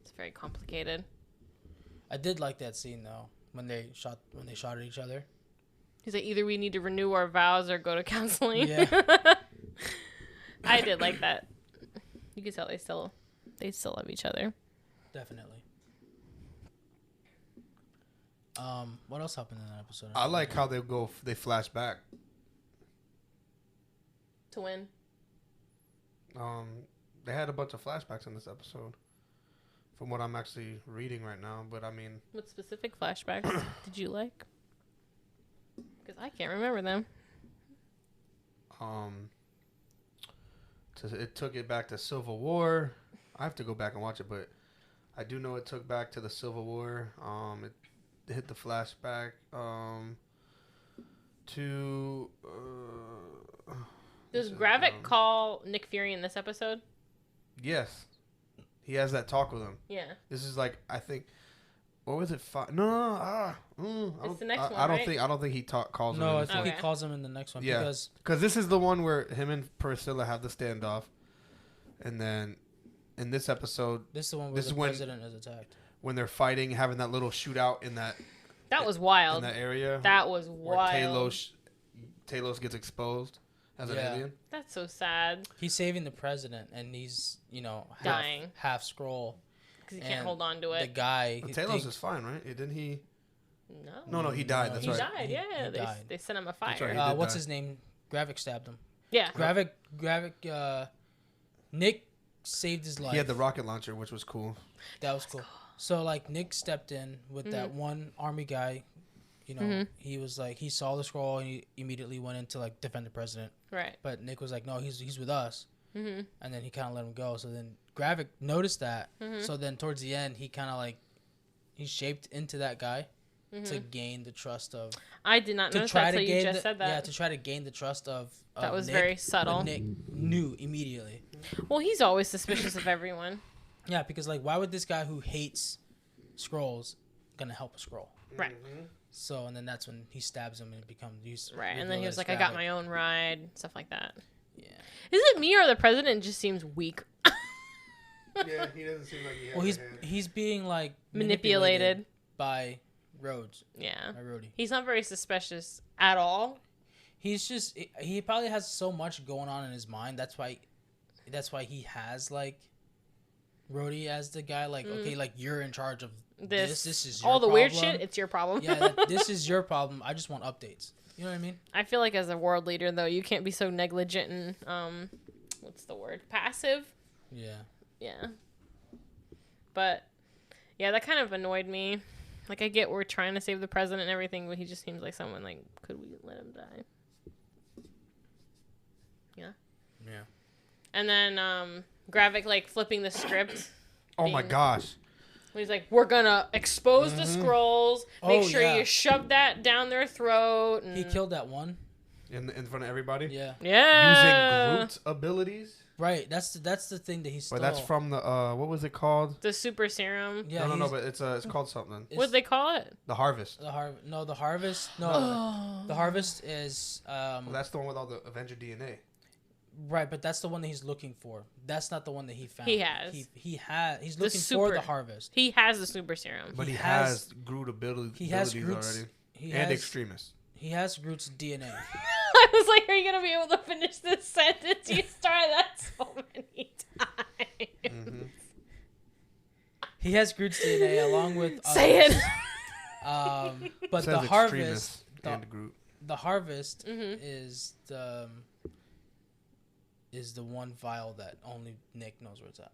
it's very complicated. I did like that scene though when they shot at each other. He's like, either we need to renew our vows or go to counseling. Yeah. I did like that. You can tell they still love each other. Definitely. What else happened in that episode? I like how they flash back. To win. They had a bunch of flashbacks in this episode, from what I'm actually reading right now. But I mean, What specific flashbacks did you like? Because I can't remember them. it took it back to Civil War. I have to go back and watch it, but I do know it took back to the Civil War. It hit the flashback to. Does Gravik call Nick Fury in this episode? Yes, he has that talk with him. Yeah. This is like, I think, what was it? No. It's the next one, I don't right? think. I don't think he calls him. No, in I this think one. he Okay. calls him in the next one Yeah. because this is the one where him and Priscilla have the standoff, and then in this episode, this is the one where This the is when- president is attacked. when they're fighting, having that little shootout in that That was wild. in that area, That was where wild. Talos gets exposed as an Yeah. alien. That's so sad. He's saving the president, and he's Dying. half scroll. Because he can't And hold on to The it. guy, But he Talos thinks- is fine, right? Didn't he? No. No, he died. No, That's He right. died, yeah. He They died. they sent him a That's fire. right. He did what's die. his name? Gravik stabbed him. Yeah. Gravik. Nick saved his life. He had the rocket launcher, which was cool. That was cool. So like Nick stepped in with that one army guy. He was like he saw the scroll and he immediately went in to like defend the president. Right. But Nick was like, no, he's with us. Mm-hmm. And then he kind of let him go. So then Gravik noticed that. Mm-hmm. So then towards the end, he kind of like he shaped into that guy Mm-hmm. to gain the trust of. I did not To notice try that to until you gain just the, said that. yeah, to try to gain the trust of That was Nick, very but subtle. Nick knew immediately. Well, he's always suspicious of everyone. Yeah, because like, why would this guy who hates scrolls gonna help a scroll? Right. So, and then that's when he stabs him and it becomes Right. And then he was like, I got my own ride, stuff like that. Yeah. Is it me or the president just seems weak? Yeah, he doesn't seem like he has Well, a hand. he's being like Manipulated. by Rhodes. Yeah. By Rhodey. He's not very suspicious at all. He's just he probably has so much going on in his mind. That's why he has like Rhodey as the guy. Like, okay, like you're in charge of this. This is your all the weird problem. shit. It's your problem. Yeah, this is your problem. I just want updates. You know what I mean? I feel like as a world leader, though, you can't be so negligent and what's the word? Passive. Yeah. Yeah. But yeah, that kind of annoyed me. Like, I get we're trying to save the president and everything, but he just seems like someone like, could we let him die? Yeah. Yeah. And then Gravik like flipping the script. Oh my being- gosh. When he's like, we're gonna expose the scrolls, make Oh, sure yeah. you shove that down their throat. And... He killed that one. In front of everybody? Yeah. Yeah. Using Groot's abilities? Right. That's the thing that he stole. But that's from the, what was it called? The super serum. Yeah. no, he's- but it's called something. it's What'd they call it? The Harvest. the harvest. No, Oh. the harvest is Well, that's the one with all the Avenger DNA. right, but that's the one that he's looking for. That's not the one that he found. He has. He's The looking for super- the harvest. He has the super serum. But He he has- has Groot abilities He has abilities Groot's already. he And has Extremis. he has Groot's DNA. I was like, are you gonna be able to finish this sentence? You started that so many times. Mm-hmm. He has Groot's DNA along with Say others. it. But Says the Extremis harvest and Groot. the harvest Mhm. is the one vial that only Nick knows where it's at.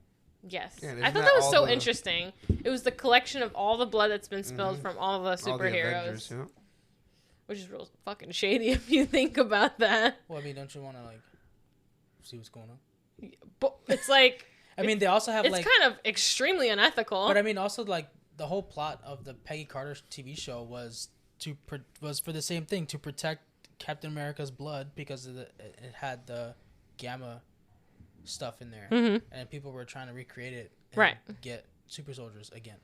Yes. Yeah, and I isn't thought that that was all so the- interesting. It was the collection of all the blood that's been spilled from all the All the superheroes. Avengers, yeah. Which is real fucking shady if you think about that. Well, I mean, don't you want to like see what's going on? But it's like, I mean, they also have it's like, kind of extremely unethical. but I mean, also like the whole plot of the Peggy Carter TV show was was for the same thing, to protect Captain America's blood because of it had the gamma stuff in there, and people were trying to recreate it, and Right. get super soldiers again.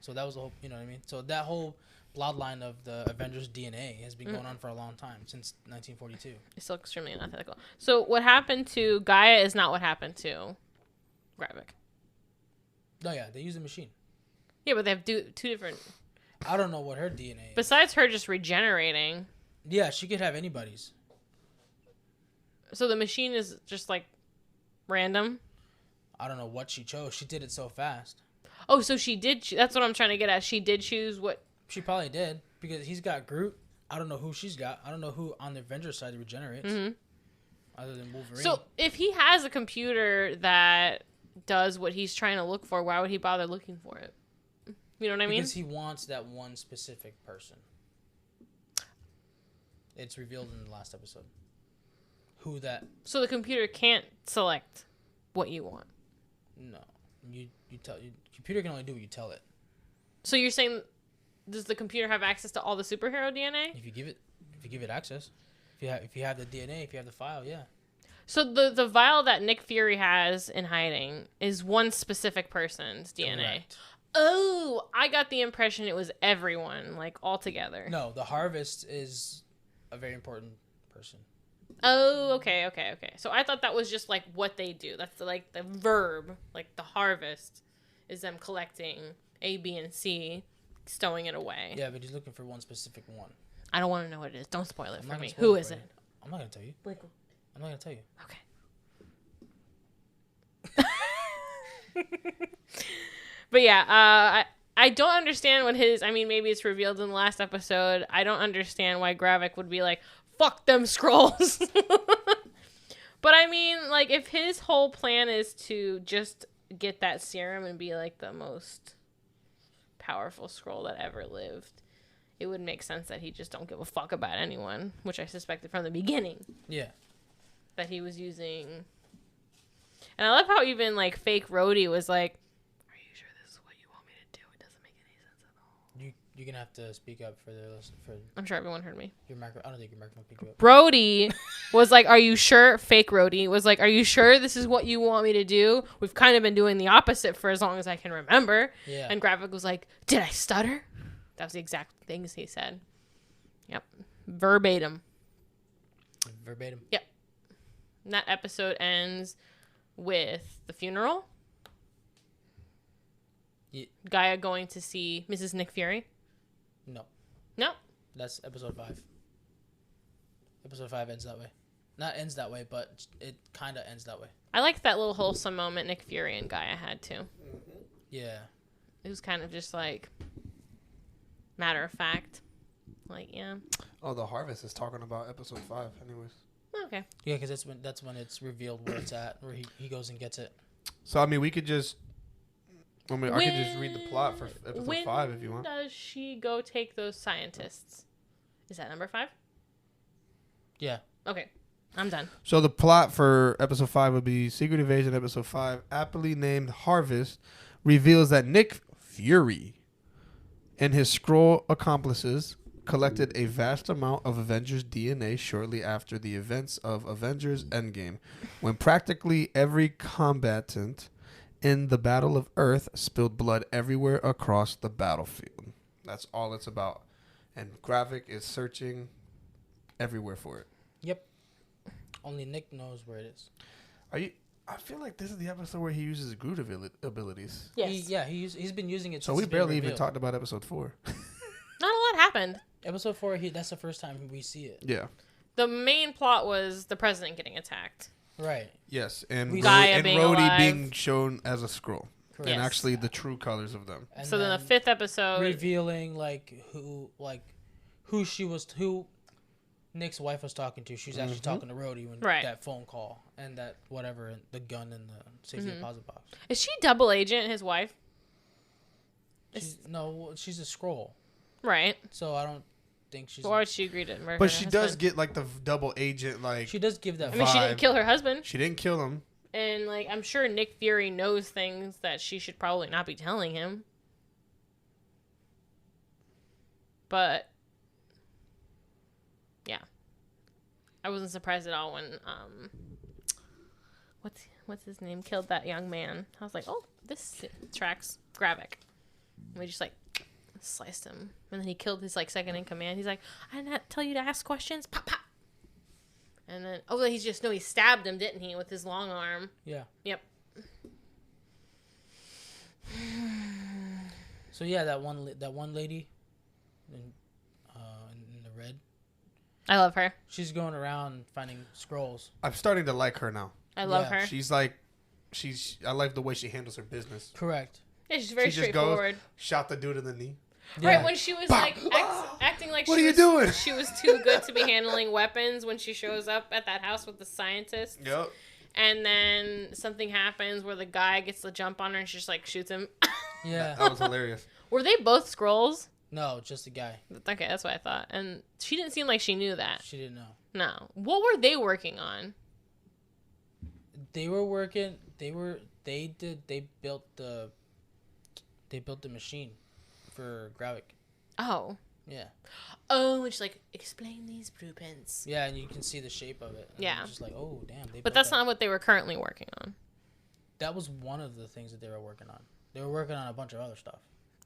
So that was the whole, you know what I mean? So that whole bloodline of the Avengers DNA has been going on for a long time, since 1942. It's still extremely unethical. So what happened to Gaia is not what happened to Gravik. No, yeah, they use the machine. Yeah, but they have two different. I don't know what her DNA is. Besides her just regenerating, Yeah, she could have anybody's. so the machine is just like random. I don't know what she chose. She did it so fast. Oh, so she did. That's what I'm trying to get at. She did choose what. She probably did, because he's got Groot. I don't know who she's got. I don't know who on the Avengers side regenerates. Other than Wolverine. So if he has a computer that does what he's trying to look for, why would he bother looking for it? You know what I mean? Because he wants that one specific person. It's revealed in the last episode. Who that? So the computer can't select what you want. No, you tell. Computer can only do what you tell it. So you're saying, does the computer have access to all the superhero DNA? If you give it access, if you have the DNA, if you have the file, yeah. So the vial that Nick Fury has in hiding is one specific person's DNA. Correct. Oh, I got the impression it was everyone, like all together. No, the Harvest is a very important person. Oh, okay. So I thought that was just like what they do. That's like the verb, like the harvest is them collecting A, B, and C, stowing it away. Yeah, but he's looking for one specific one. I don't want to know what it is. Don't spoil it I'm for not gonna me. spoil Who it is for it? you. I'm not gonna tell you. Like, I'm not gonna tell you. okay. But yeah, I don't understand what his. I mean, maybe it's revealed in the last episode. I don't understand why Gravik would be like, "Fuck them scrolls." But I mean, like, if his whole plan is to just get that serum and be like the most powerful scroll that ever lived, it would make sense that he just don't give a fuck about anyone, which I suspected from the beginning Yeah. that he was using. And I love how even like fake Rhodey was like, "Are you sure this is what you want me to do? It doesn't make any sense at all." You're gonna have to speak up for I'm sure everyone heard me. your micro. I don't think your microphone picked you up. Brody was like, "Are you sure?" Fake Rhodey was like, "Are you sure this is what you want me to do? We've kind of been doing the opposite for as long as I can remember." Yeah. And Gravik was like, "Did I stutter?" That was the exact things he said. Yep. Verbatim. Verbatim. And that episode ends with the funeral. Yeah. Gaia going to see Mrs. Nick Fury. No, No. that's episode 5. Episode 5 ends that way. Not ends that way, but it kind of ends that way. I liked that little wholesome moment Nick Fury and Gaia had too. Yeah. It was kind of just like matter of fact. Like, yeah. Oh, the Harvest is talking about episode 5, anyways. Okay. Yeah, because that's when it's revealed where it's at, where he goes and gets it. So I mean, we could just. I mean, I could just read the plot for episode when 5 if you want. does she go take those scientists? Is that number 5? Yeah. Okay. I'm done. So the plot for episode 5 would be Secret Invasion episode 5, aptly named Harvest, reveals that Nick Fury and his Skrull accomplices collected a vast amount of Avengers DNA shortly after the events of Avengers Endgame, when practically every combatant in the Battle of Earth spilled blood everywhere across the battlefield. That's all it's about. And Gravik is searching everywhere for it. Yep. Only Nick knows where it is. I feel like this is the episode where he uses Groot abilities. Yes. He's been using it. So Since we it's been barely even revealed. talked about episode 4. Not a lot happened. Episode 4. That's the first time we see it. Yeah. The main plot was the president getting attacked. Right. Yes, and Gaia being Rhodey alive. being shown as a Skrull, Correct. and Yes. actually the true colors of them. And So then the 5th episode. revealing who she was, who Nick's wife was talking to. She's actually talking to Rhodey when Right. that phone call and that whatever, the gun in the safety deposit box. Is she double agent, his wife? She's a scroll, Right. so I don't think she's. Why would she agree to murder But her she does husband? get like the double agent. Like She does give that. I mean, she didn't vibe. kill her husband. she didn't kill him. And, like, I'm sure Nick Fury knows things that she should probably not be telling him. But, yeah. I wasn't surprised at all when, what's his name, killed that young man. I was like, oh, this tracks Gravik. And we just, like, sliced him. And then he killed his, like, second in command. He's like, I did not tell you to ask questions. Pop, pop. And then, he stabbed him, didn't he, with his long arm. Yeah. Yep. So yeah, that one lady, in the red, I love her. she's going around finding scrolls. I'm starting to like her now. I love Yeah. her. She's like, I like the way she handles her business. Correct. Yeah, she's very She just straightforward. Shot the dude in the knee. Yeah. Right when she was like acting like What she are you was, doing? she was too good to be handling weapons when she shows up at that house with the scientists. Yep. And then something happens where the guy gets the jump on her and she just like shoots him. Yeah. That was hilarious. Were they both scrolls? No, just a guy. Okay, that's what I thought. And she didn't seem like she knew that. She didn't know. No. What were they working on? They were working. They built the machine for Gravik. Oh. Yeah. Oh, it's like, explain these blueprints. Yeah, and you can see the shape of it. And Yeah. you're just like, oh damn. But that's not what they were currently working on. That was one of the things that they were working on. They were working on a bunch of other stuff.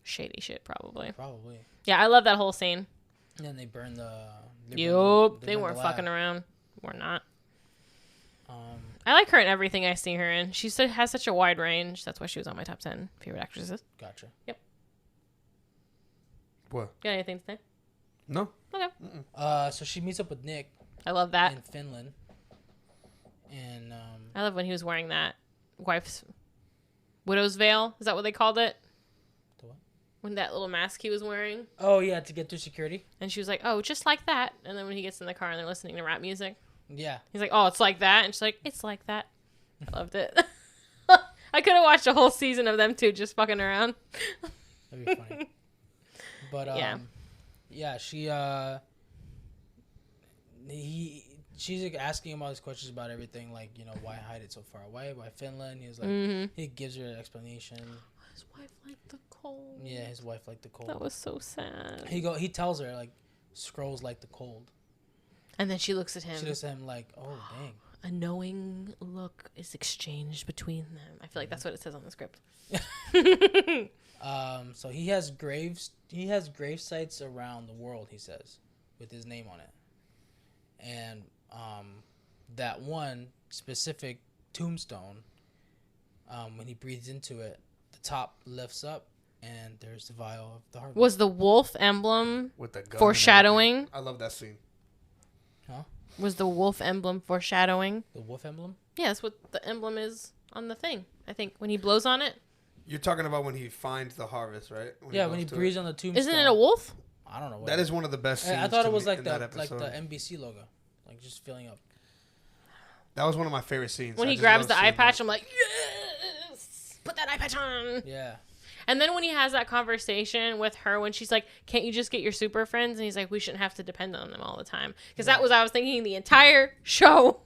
Shady shit, probably. Probably. Yeah, I love that whole scene. And then they burned the. Yup. They burned weren't the fucking lab. around. We're not. Um, I like her in everything I see her in. She has such a wide range. That's why she was on my top 10 favorite actresses. gotcha. What? Got anything to say? No. Okay. So she meets up with Nick I love that. in Finland, and I love when he was wearing that wife's widow's veil. Is that what they called it? The what? When that little mask he was wearing. oh yeah, to get through security. And she was like, oh, just like that. And then when he gets in the car and they're listening to rap music, Yeah. he's like, oh, it's like that. And she's like, it's like that. I loved it. I could have watched a whole season of them two just fucking around. That'd be funny. But yeah, she's like asking him all these questions about everything, like, you know, why hide it so far away? Why Finland? He was like, he gives her an explanation. His wife liked the cold. Yeah, his wife liked the cold. That was so sad. He tells her like, scrolls like the cold. And then she looks at him. She looks at him like, oh dang. A knowing look is exchanged between them. I feel like that's what it says on the script. So he has grave sites around the world, he says, with his name on it. And that one specific tombstone, when he breathes into it, the top lifts up and there's the vial of the harvest. Was the wolf emblem With the gun. and foreshadowing? everything. I love that scene. Huh? Was the wolf emblem foreshadowing? The wolf emblem? Yeah, that's what the emblem is on the thing. I think when he blows on it. You're talking about when he finds the harvest, right? When goes he to breathes it. on the tombstone. Isn't it a wolf? I don't know. That is one of the best scenes. I thought to it was me like in the that like the episode. NBC logo, like just filling up. That was one of my favorite scenes. When I he just grabs love the eye seeing patch, that. I'm like, yes! Put that eye patch on! Yeah. And then when he has that conversation with her, when she's like, can't you just get your super friends? And he's like, we shouldn't have to depend on them all the time. Because that was, I was thinking the entire show.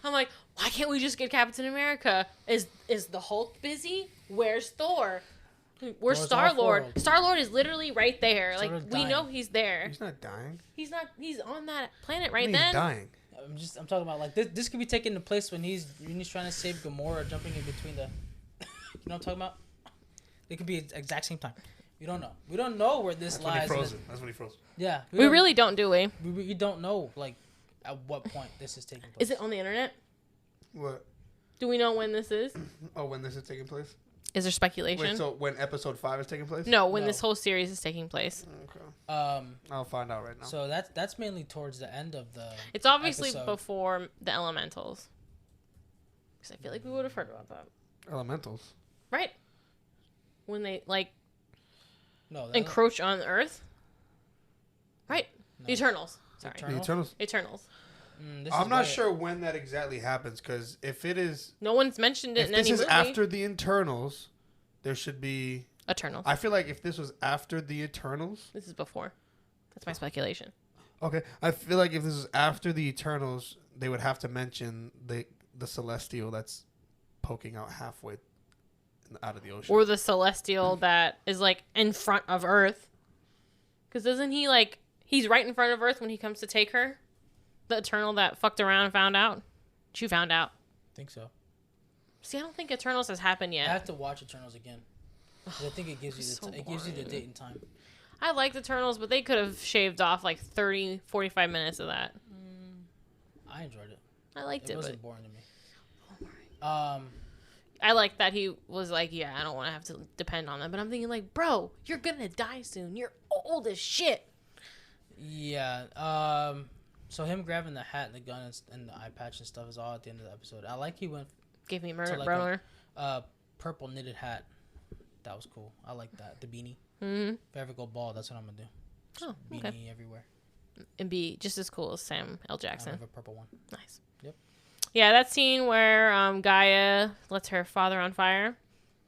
I'm like, why can't we just get Captain America? Is the Hulk busy? Where's Thor? Where's Thor's Star-Lord? off-world. Star-Lord is literally right there. Like, Star-Lord's we dying. know he's there. He's not dying. He's not, he's on that planet I right mean, then. He's dying. I'm talking about like this could be taking the place when he's trying to save Gamora, jumping in between the. You know what I'm talking about? It could be at the exact same time. We don't know. We don't know where this That's when he lies. froze it. That's when he froze. Yeah. We really don't, do we? We don't know like at what point this is taking place. Is it on the internet? What? Do we know when this is? Oh, when this is taking place? Is there speculation? Wait, so when episode 5 is taking place? No, when No. this whole series is taking place. Okay. I'll find out right now. So that's mainly towards the end of the. It's obviously episode. before the elementals. Because I feel like we would have heard about that. Elementals. Right? When they, like, No. encroach on Earth. Right? The Eternals. Sorry. The Eternals. Eternals. I'm not sure when that exactly happens because if it is, No one's mentioned it if in this any is movie. after the Eternals, there should be. Eternals. I feel like if this was after the Eternals, This is before. That's my speculation. okay. I feel like if this was after the Eternals, they would have to mention the Celestial that's poking out halfway out of the ocean. Or the Celestial that is like in front of Earth. Because doesn't he like he's right in front of Earth when he comes to take her? The Eternal that fucked around and found out. She found out. I think so. See, I don't think Eternals has happened I yet. have to watch Eternals again. 'Cause I think it gives you So it gives you the boring. date and time. I liked Eternals, but they could have shaved off like 30, 45 minutes of that. I enjoyed it. I liked It it, wasn't but boring to me. I liked that he was like, yeah, I don't want to have to depend on them. But I'm thinking like, bro, you're gonna die soon. You're old as shit. Yeah. So him grabbing the hat and the gun and the eye patch and stuff is all at the end of the episode. I like he went Gave me a murder like boner. purple knitted hat. That was cool. I like that. The beanie. Mm-hmm. If I ever go bald, that's what I'm gonna do. Oh, Beanie okay. everywhere. And be just as cool as Sam L. I Jackson. have a purple one. Nice. Yep. Yeah, that scene where Gaia lets her father on fire,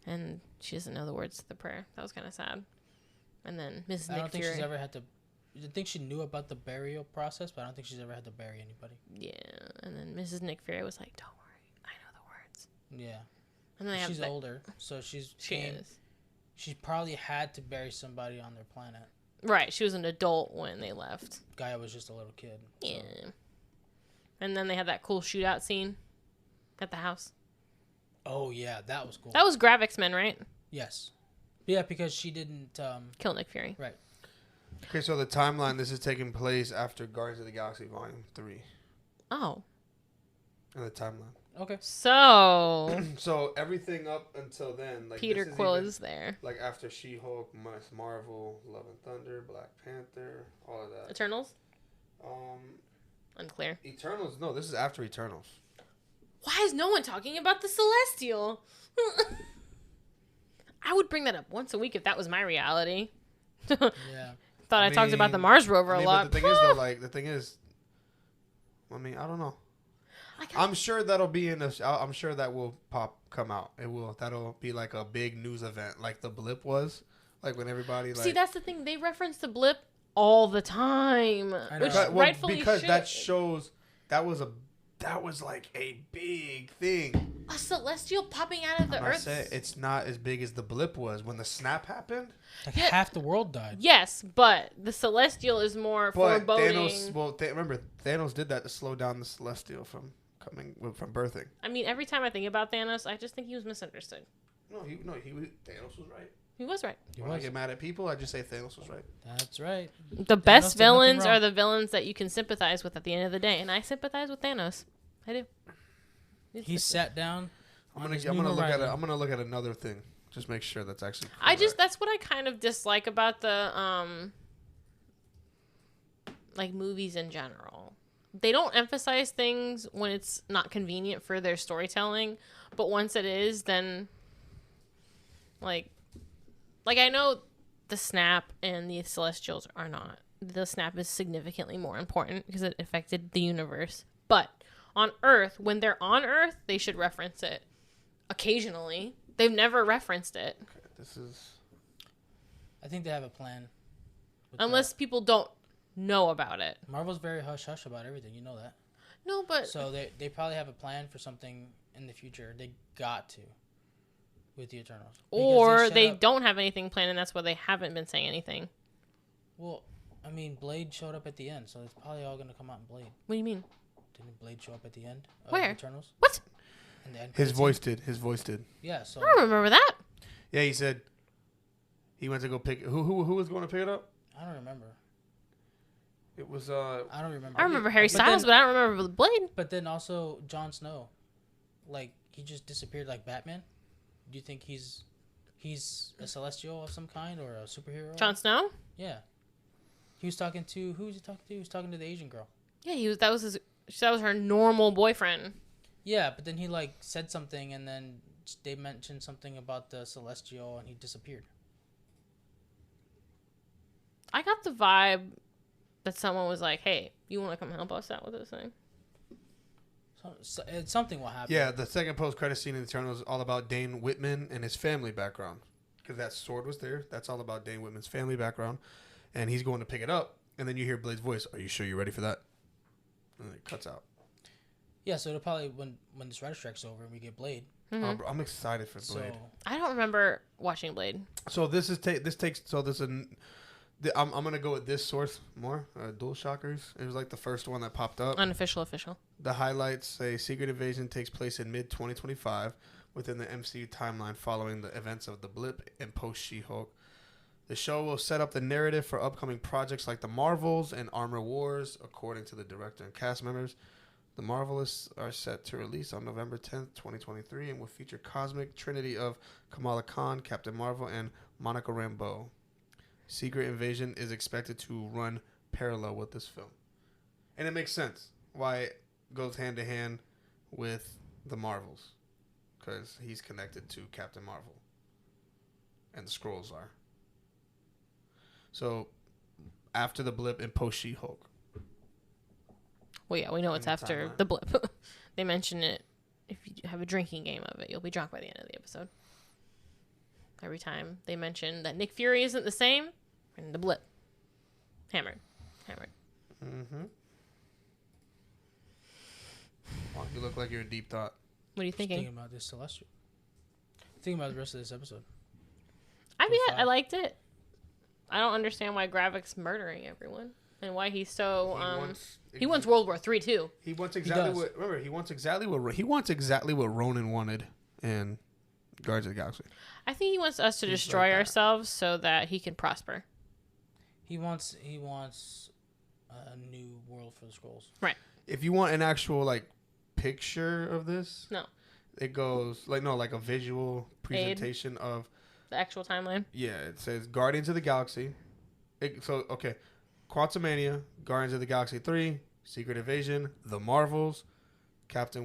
and she doesn't know the words to the prayer. That was kind of sad. And then Mrs. I Nick don't think Fury. she's ever had to. I think she knew about the burial process, but I don't think she's ever had to bury anybody. Yeah, and then Mrs. Nick Fury was like, "Don't worry, I know the words." Yeah. And then they have She's that- older, so She came. is. She probably had to bury somebody on their planet. Right. She was an adult when they left. Gaia was just a little kid. so- Yeah. And then they had that cool shootout scene at the house. Oh yeah, that was cool. That was Gravix Men, right? Yes. Yeah, because she didn't. Kill Nick Fury. Right. Okay, so the timeline. This is taking place after Guardians of the Galaxy Volume 3 Oh. in the timeline. Okay. So So everything up until then, like Peter this is Quill even- is there. like after She-Hulk, Miss Marvel, Love and Thunder, Black Panther, all of that. Eternals? Um, Unclear. Eternals. No, this is after Eternals. Why is no one talking about the Celestial? I would bring that up once a week if that was my reality. Thought Yeah. I talked about the mean- Mars rover I mean, a lot. but the thing is, though, like the thing is, I mean, I don't know. I'm sure that'll be in this. I'm sure that will come out. It will. That'll be like a big news event, like the blip was, like when everybody like. See, that's the thing. They reference the blip all the time, I know. which Well, rightfully because should. that shows that was like a big thing. A celestial popping out of the I'm not earth. saying it's not as big as the blip was when the snap happened. Like Yeah. half the world died. Yes, but the celestial is more But foreboding. Thanos, remember Thanos did that to slow down the Celestial from birthing. I mean, every time I think about Thanos, I just think he was misunderstood. Thanos was right. He was right. He When I was. get mad at people, I just say Thanos was right. That's right. The Thanos best did nothing villains are wrong. the villains that you can sympathize with at the end of the day, and I sympathize with Thanos. I do. He sat down. I'm on gonna his I'm gonna Nemo look at it. Island. I'm gonna look at another thing. Just make sure that's actually. That's what I kind of dislike about the like movies in general. They don't emphasize things when it's not convenient for their storytelling, but once it is, then like I know the snap and the celestials are not. The snap is significantly more important because it affected the universe. But on Earth, when they're on Earth, they should reference it occasionally. They've never referenced it. Okay, this is. I think they have a plan. with Unless people don't know about it. that. Marvel's very hush hush about everything. You know that. No, but So they probably have a plan for something in the future. They got to. With the Eternals. Because or set they up- don't have anything planned, and that's why they haven't been saying anything. Well, I mean, Blade showed up at the end, so it's probably all gonna come out in Blade. What do you mean? Didn't Blade show up at the end? Of Where? Eternals. What? In the end His credits voice did. His voice did. scene? Yeah. So I don't remember that. Yeah, he said. He went to go pick. Who was going to pick it up? I don't remember. It was I don't remember. I remember Harry But Styles, then- but I don't remember the Blade. But then also Jon Snow, like he just disappeared like Batman. Do you think he's a celestial of some kind or a superhero? Jon Snow? Yeah. He was talking to who was he talking to? He was talking to the Asian girl. Yeah, he was. That was her normal boyfriend. Yeah, but then he like said something, and then they mentioned something about the celestial, and he disappeared. I got the vibe that someone was like, "Hey, you want to come help us out with this thing?" Something will happen. Yeah, the second post-credit scene in Eternal is all about Dane Whitman and his family background. Because that sword was there. That's all about Dane Whitman's family background. And he's going to pick it up. And then you hear Blade's voice. Are you sure you're ready for that? And it cuts out. Yeah, so it'll probably, when this writer strike's over and we get Blade. Mm-hmm. I'm excited for So, Blade. I don't remember watching Blade. So this is I'm gonna go with this source more. Dual Shockers. It was like the first one that popped up. Unofficial, official. The highlights say Secret Invasion takes place in mid 2025 within the MCU timeline following the events of The Blip and post She-Hulk. The show will set up the narrative for upcoming projects like The Marvels and Armor Wars, according to the director and cast members. The Marvelists are set to release on November 10th, 2023, and will feature cosmic trinity of Kamala Khan, Captain Marvel, and Monica Rambeau. Secret Invasion is expected to run parallel with this film. And it makes sense why it goes hand to hand with the Marvels. Because he's connected to Captain Marvel. And the Skrulls are. So, after the Blip and post She-Hulk. Well, yeah, we know it's In the after timeline. the Blip. They mention it. If you have a drinking game of it, you'll be drunk by the end of the episode. Every time they mention that Nick Fury isn't the same, and the Blip. Hammered. Mm-hmm. Well, you look like you're in deep thought. What are you thinking? Thinking about this Celestial. Thinking about the rest of this episode. I mean, Five. I liked it. I don't understand why Gravik's murdering everyone and why he's so. He wants World War III too. He wants exactly does. what. Remember, he wants exactly what Ronan wanted in Guardians of the Galaxy. I think he wants us to He's destroy like that. ourselves so that he can prosper. He wants a new world for the Skrulls. If you want an actual like picture of this, No. it goes like a visual presentation of The actual timeline. it says Guardians of the Galaxy. Quantumania, Guardians of the Galaxy 3, Secret Invasion, The Marvels, Captain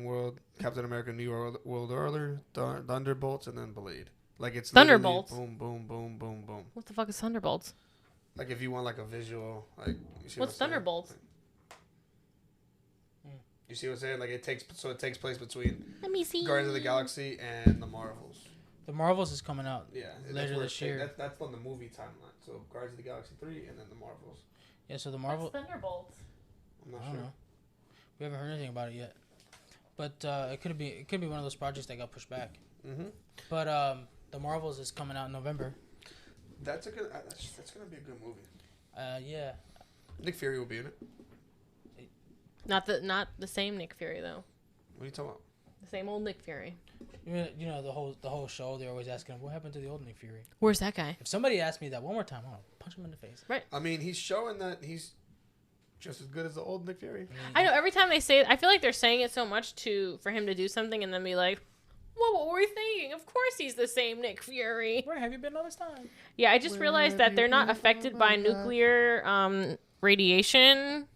America New World Order, Thunderbolts, and then Blade. Like it's literally Thunderbolts? boom, boom, boom, boom, boom. What the fuck is Thunderbolts? Like if you want like a visual, like you see What's what I'm saying? Thunderbolts? You see what I'm saying? Like it takes place between Let me see. Guardians of the Galaxy and the Marvels. The Marvels is coming out. Yeah, and Later that's where this it's taken- year. That's on the movie timeline. So Guardians of the Galaxy 3 and then the Marvels. Yeah, so the What's Marvel. Thunderbolts? I'm not I don't sure. know. We haven't heard anything about it yet. But it could be one of those projects that got pushed back. Mm-hmm. But the Marvels is coming out in November. That's a good. That's gonna be a good movie. Yeah. Nick Fury will be in it. Not the same Nick Fury though. What are you talking about? The same old Nick Fury. You know the whole show. They're always asking, "What happened to the old Nick Fury?" Where's that guy? If somebody asked me that one more time, I'm gonna punch him in the face. I mean, he's showing that he's just as good as the old Nick Fury. I know every time they say it, I feel like they're saying it so much for him to do something and then be like, "Well, what were we thinking? Of course he's the same Nick Fury." Where have you been all this time? Yeah, I just realized that they're not affected by nuclear radiation.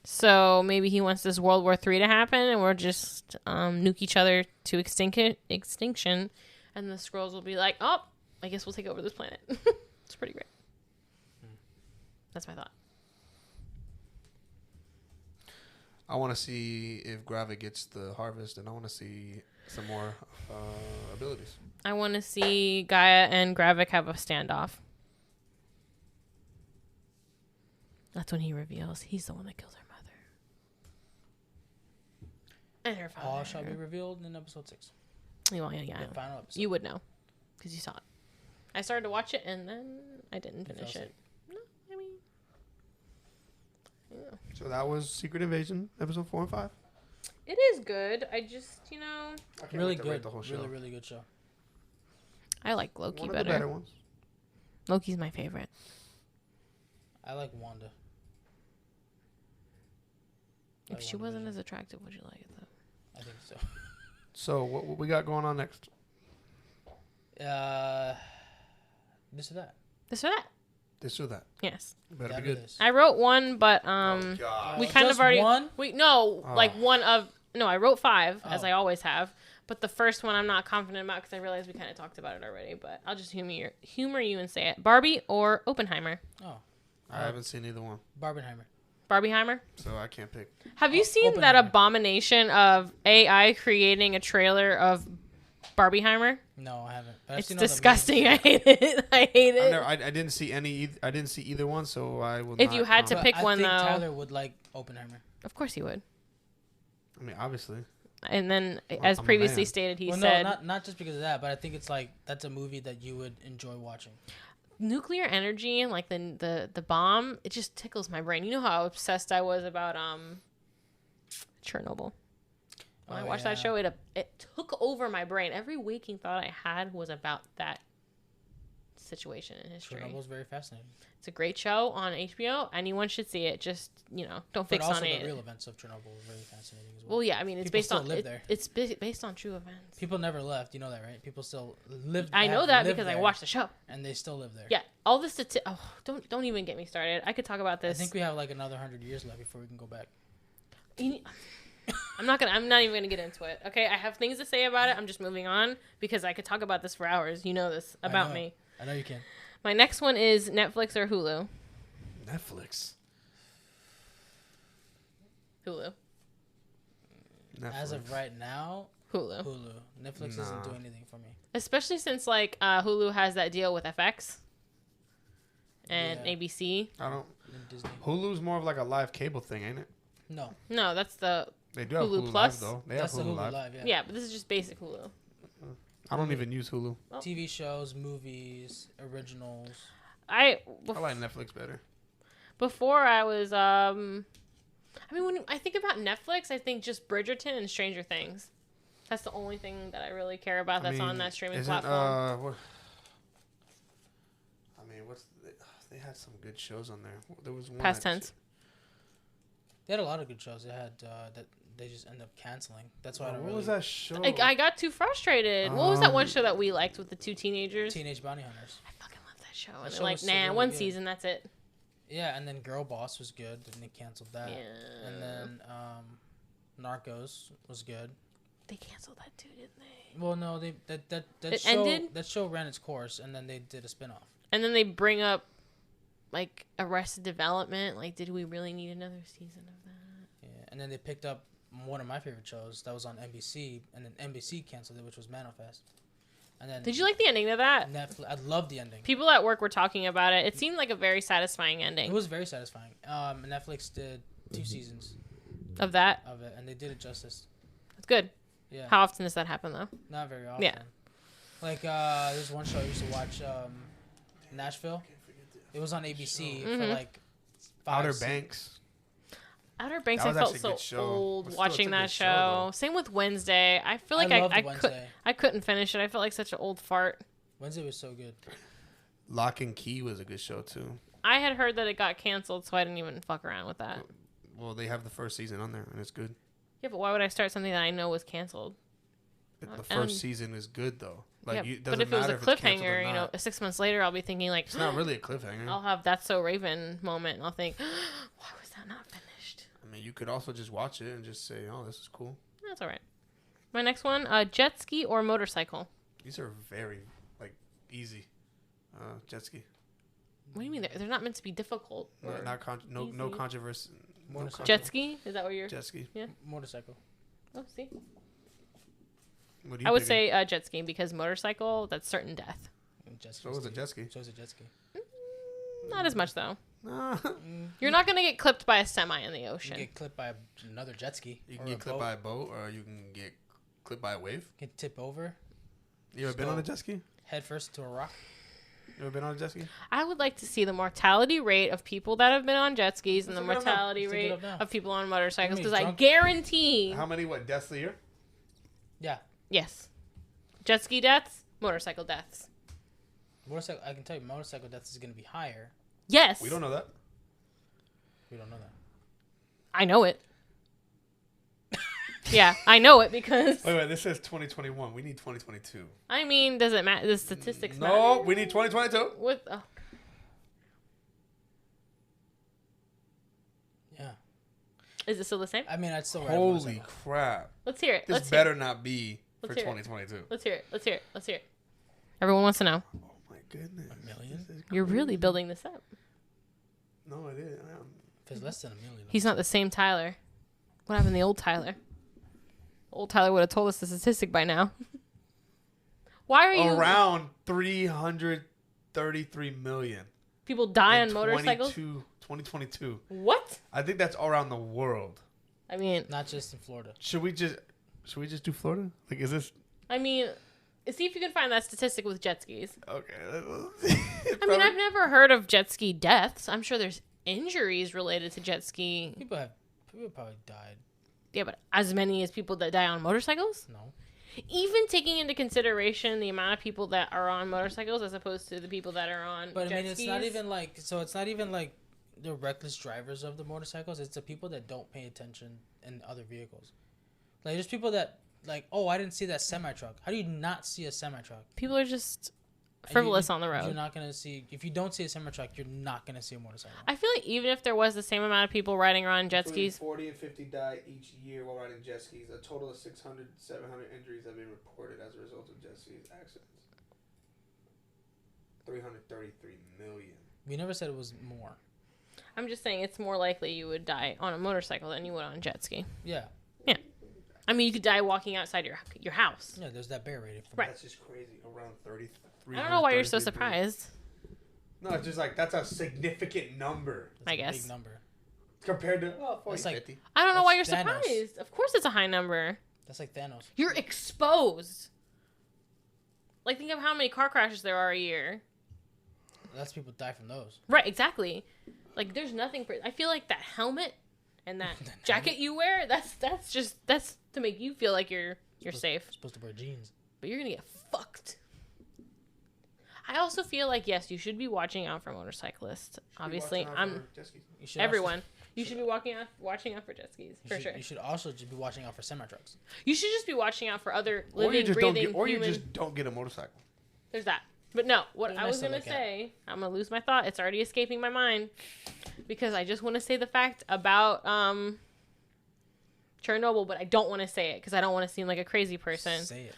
So maybe he wants this World War III to happen, and we'll just nuke each other to extinction, and the Skrulls will be like, "Oh, I guess we'll take over this planet." It's pretty great. That's my thought. I want to see if Gravik gets the harvest, and I want to see some more abilities. I want to see Gaia and Gravik have a standoff. That's when he reveals he's the one that kills her mother. And her father. All shall be revealed in episode 6. Well, yeah. The final episode. You would know, because you saw it. I started to watch it and then I didn't You finish fell it. No, I mean, yeah. So that was Secret Invasion, episode 4 and 5. It is good. I just, I can't Really wait to rate good. the whole show. Really, really good show. I like Loki One of the better. better ones. Loki's my favorite. I like Wanda. I If like she wasn't WandaVision. as attractive, would you like it though? I think so. So what we got going on next? This or that. This or that? This or that? Yes. It better That be or good. this. I wrote one, but Oh, God. we kind Just of already one? like Oh. one of no, I wrote 5 as Oh. I always have. But the first one I'm not confident about because I realized we kind of talked about it already. But I'll just humor you and say it: Barbie or Oppenheimer. Oh, I haven't seen either one. Barbenheimer. Barbieheimer. So I can't pick. Have you seen that Oppenheimer. abomination of AI creating a trailer of Barbieheimer? No, I haven't. But I've It's seen all the disgusting. I memes. hate it. I hate it. I didn't see any. I didn't see either one, so I will. If not you had to comment. pick But one, I think though. Tyler would like Oppenheimer. Of course he would. I mean, obviously. And then, Well, as I'm a previously man. stated, he Well, said, no, not just because of that, but I think it's like that's a movie that you would enjoy watching. nuclear energy and like the bomb. It just tickles my brain. You know how obsessed I was about Chernobyl. When I watched that show, it took over my brain. Every waking thought I had was about that situation in history. Chernobyl's very fascinating. It's a great show on HBO. Anyone should see it. Just, don't But fix also on the it. real events of Chernobyl were very fascinating as well. Well, yeah, I mean, it's People based still on live there. it's based on true events. People never left. You know that, right? People still live. I know have that lived because I there, watched the show. and they still live there. Yeah, all this don't even get me started. I could talk about I this. think we have like another 100 years left before we can go back. I'm not even gonna get into it. Okay, I have things to say about it. I'm just moving on because I could talk about this for hours. You know this about me. I know you can. My next one is Netflix or Hulu. Netflix. Hulu. As of right now, Hulu. Hulu. Netflix isn't doing anything for me. Especially since Hulu has that deal with FX and Yeah. ABC. I don't. And Disney. Hulu's more of like a live cable thing, ain't it? No, No, that's the They do have Hulu Hulu Plus? Live though. They that's have the Hulu, Hulu Live. Live. yeah, but this is just basic Hulu. I don't even use Hulu. Oh. TV shows, movies, originals. I like Netflix better. Before I was I mean, when I think about Netflix, I think just Bridgerton and Stranger Things. That's the only thing that I really care about that's on that streaming platform. They had some good shows on there. There was one. Past tense. They had a lot of good shows. They had that they just end up canceling. That's why I don't What really. was that show? I got too frustrated. What was that one show that we liked with the two teenagers? Teenage Bounty Hunters. I fucking love that show. That And show they're like, was so nah, really one good. season, that's it. Yeah, and then Girl Boss was good, and they canceled that. Yeah. And then Narcos was good. They canceled that too, didn't they? Well, no, that It show ended? that show ran its course, and then they did a spinoff. And then they bring up like Arrested Development. Like, did we really need another season of that? Yeah, and then they picked up one of my favorite shows that was on NBC, and then NBC canceled it, which was Manifest. And then Did you like the ending of that? Netflix? I loved the ending. People at work were talking about it. It seemed like a very satisfying ending It was very satisfying. Netflix did 2 seasons of that. of it, and they did it justice. It's good. Yeah, How often does that happen though? not very often. Yeah. Like there's one show I used to watch, Nashville. It was on ABC for Mhm. like 5 Outer se- Banks. Outer Banks, That I was felt actually a so good show. old But still, watching it's a that good show. show, though. Same with Wednesday. I feel like loved I Wednesday. couldn't finish it. I felt like such an old fart. Wednesday was so good. Lock and Key was a good show too. I had heard that it got canceled, so I didn't even fuck around with that. Well, they have the first season on there, and it's good. Yeah, but why would I start something that I know was canceled? The and- first season is good though. Like, yeah, it but doesn't if it was a matter it's canceled or cliffhanger, not. 6 months later, I'll be thinking like, It's not really a cliffhanger. I'll have That's So Raven moment, and I'll think, why was that not finished? I mean, you could also just watch it and just say, "Oh, this is cool." That's all right. My next one, jet ski or motorcycle? These are very easy. Jet ski. What do you mean? They're not meant to be difficult. or No easy. controversy. No Motorcycle. Jet ski? Is that what you're? Jet ski. Motorcycle. Oh, see. What do you I would picking? say jet ski because motorcycle, that's certain death. Jet So was a jet ski. So was a jet ski. Not as much though. Nah. You're not gonna get clipped by a semi in the You ocean. get clipped by another jet ski. You can or get a clipped boat. by a boat, or you can get clipped by a wave. Can tip over You ever been on a jet ski? head first to a rock. You ever been on a jet ski? I would like to see the mortality rate of people that have been on jet skis and the Let's look it up now. mortality Let's look it rate up now. of people on motorcycles How many because I drunk- guarantee. How many deaths a year? Yeah, Yes. Jet ski deaths, motorcycle deaths. motorcycle. I can tell you, motorcycle deaths is going to be higher. Yes. We don't know that. We don't know that. I know it. Yeah, I know it because Wait. This says 2021. We need 2022. I mean, does it matter? The statistics matter. No, we need 2022. With oh, Yeah. is it still the same? I mean, I'd still ride a Holy motorcycle. crap! Let's hear it. This Let's hear it. better not be for Let's hear it. 2022. Let's hear it. Let's hear it. Let's hear it. Everyone wants to know. Oh my goodness. A million? This is You're really crazy. building this up. No, it is. If it's less than $1 million. He's not the same Tyler. What happened to the old Tyler? Old Tyler would have told us the statistic by now. Why are you... Around 333 million. People die in on motorcycles? 2022. What? I think that's all around the world. I mean... Not just in Florida. Should we just do Florida? Like, is this... I mean... See if you can find that statistic with jet skis. Okay. I mean, I've never heard of jet ski deaths. I'm sure there's injuries related to jet ski. People probably died. Yeah, but as many as people that die on motorcycles? No. Even taking into consideration the amount of people that are on motorcycles as opposed to the people that are on But jet I mean, it's skis. not even like the reckless drivers of the motorcycles. It's the people that don't pay attention in other vehicles. Like, there's people that, like, oh, I didn't see that semi-truck. How do you not see a semi-truck? People are just frivolous on the You're road. not going to see, if you don't see a semi-truck, you're not going to see a motorcycle. I feel like even if there was the same amount of people riding around jet Between skis, 40 and 50 die each year while riding jet skis. A total of 600, 700 injuries have been reported as a result of jet skis accidents. 333 million. We never said it was more. I'm just saying it's more likely you would die on a motorcycle than you would on a jet ski. Yeah. I mean, you could die walking outside your house. Yeah, there's that bear rating. Right. That's just crazy. Around 33. I don't know why you're so surprised. No, it's just like that's a significant number That's I a guess. big number. compared to 40, That's like- 50. I don't know why you're That's Thanos. surprised. Of course it's a high number. That's like Thanos. You're exposed. Like, think of how many car crashes there are a year. Lots of people die from those. Right, exactly. Like, there's nothing... I feel like that helmet and that jacket you wear, that's to make you feel like you're safe. Supposed to wear jeans. But you're gonna get fucked. I also feel like, yes, you should be watching out for motorcyclists. Obviously, You should everyone. You should be watching out for jet skis, for sure. You should also just be watching out for semi-trucks. You should just be watching out for other Or you living, just don't breathing get, or you human... just don't get a motorcycle. There's that. But no, what They're I nice was to going to look at. say, I'm going to lose my thought. It's already escaping my mind. Because I just want to say the fact about Chernobyl, but I don't want to say it because I don't want to seem like a crazy person. Say it.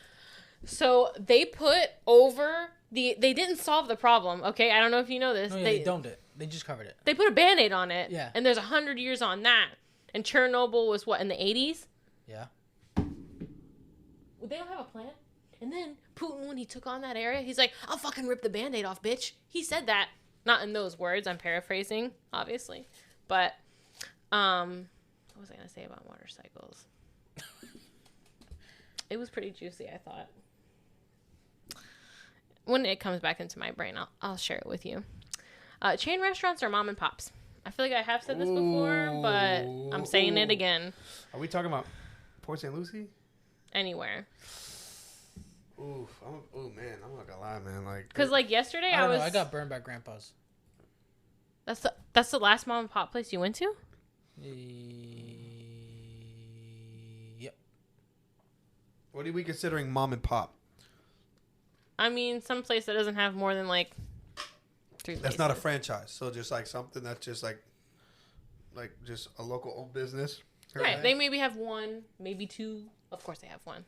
So they put over they didn't solve the problem, okay? I don't know if you know this. No, yeah, they domed it. They just covered it. They put a Band-Aid on it. Yeah. And there's 100 years on that. And Chernobyl was what, in the 80s? Yeah. Well, they don't have a plan. And then Putin, when he took on that area, he's like, I'll fucking rip the Band-Aid off, bitch. He said that. Not in those words. I'm paraphrasing, obviously. But, what was I going to say about motorcycles? It was pretty juicy, I thought. When it comes back into my brain, I'll share it with you. Chain restaurants or mom and pops? I feel like I have said this before, but I'm saying it again. Are we talking about Port St. Lucie? Anywhere. Ooh, man, I'm not gonna lie, man. Like, Because, like, yesterday I don't was... know. I got burned by grandpa's. That's the last mom and pop place you went to? Yep. what are we considering mom and pop? I mean, some place that doesn't have more than, like, 3 places. That's not a franchise, so just like something that's just like just a local owned business. Right. They maybe have one, maybe two. Of course they have one.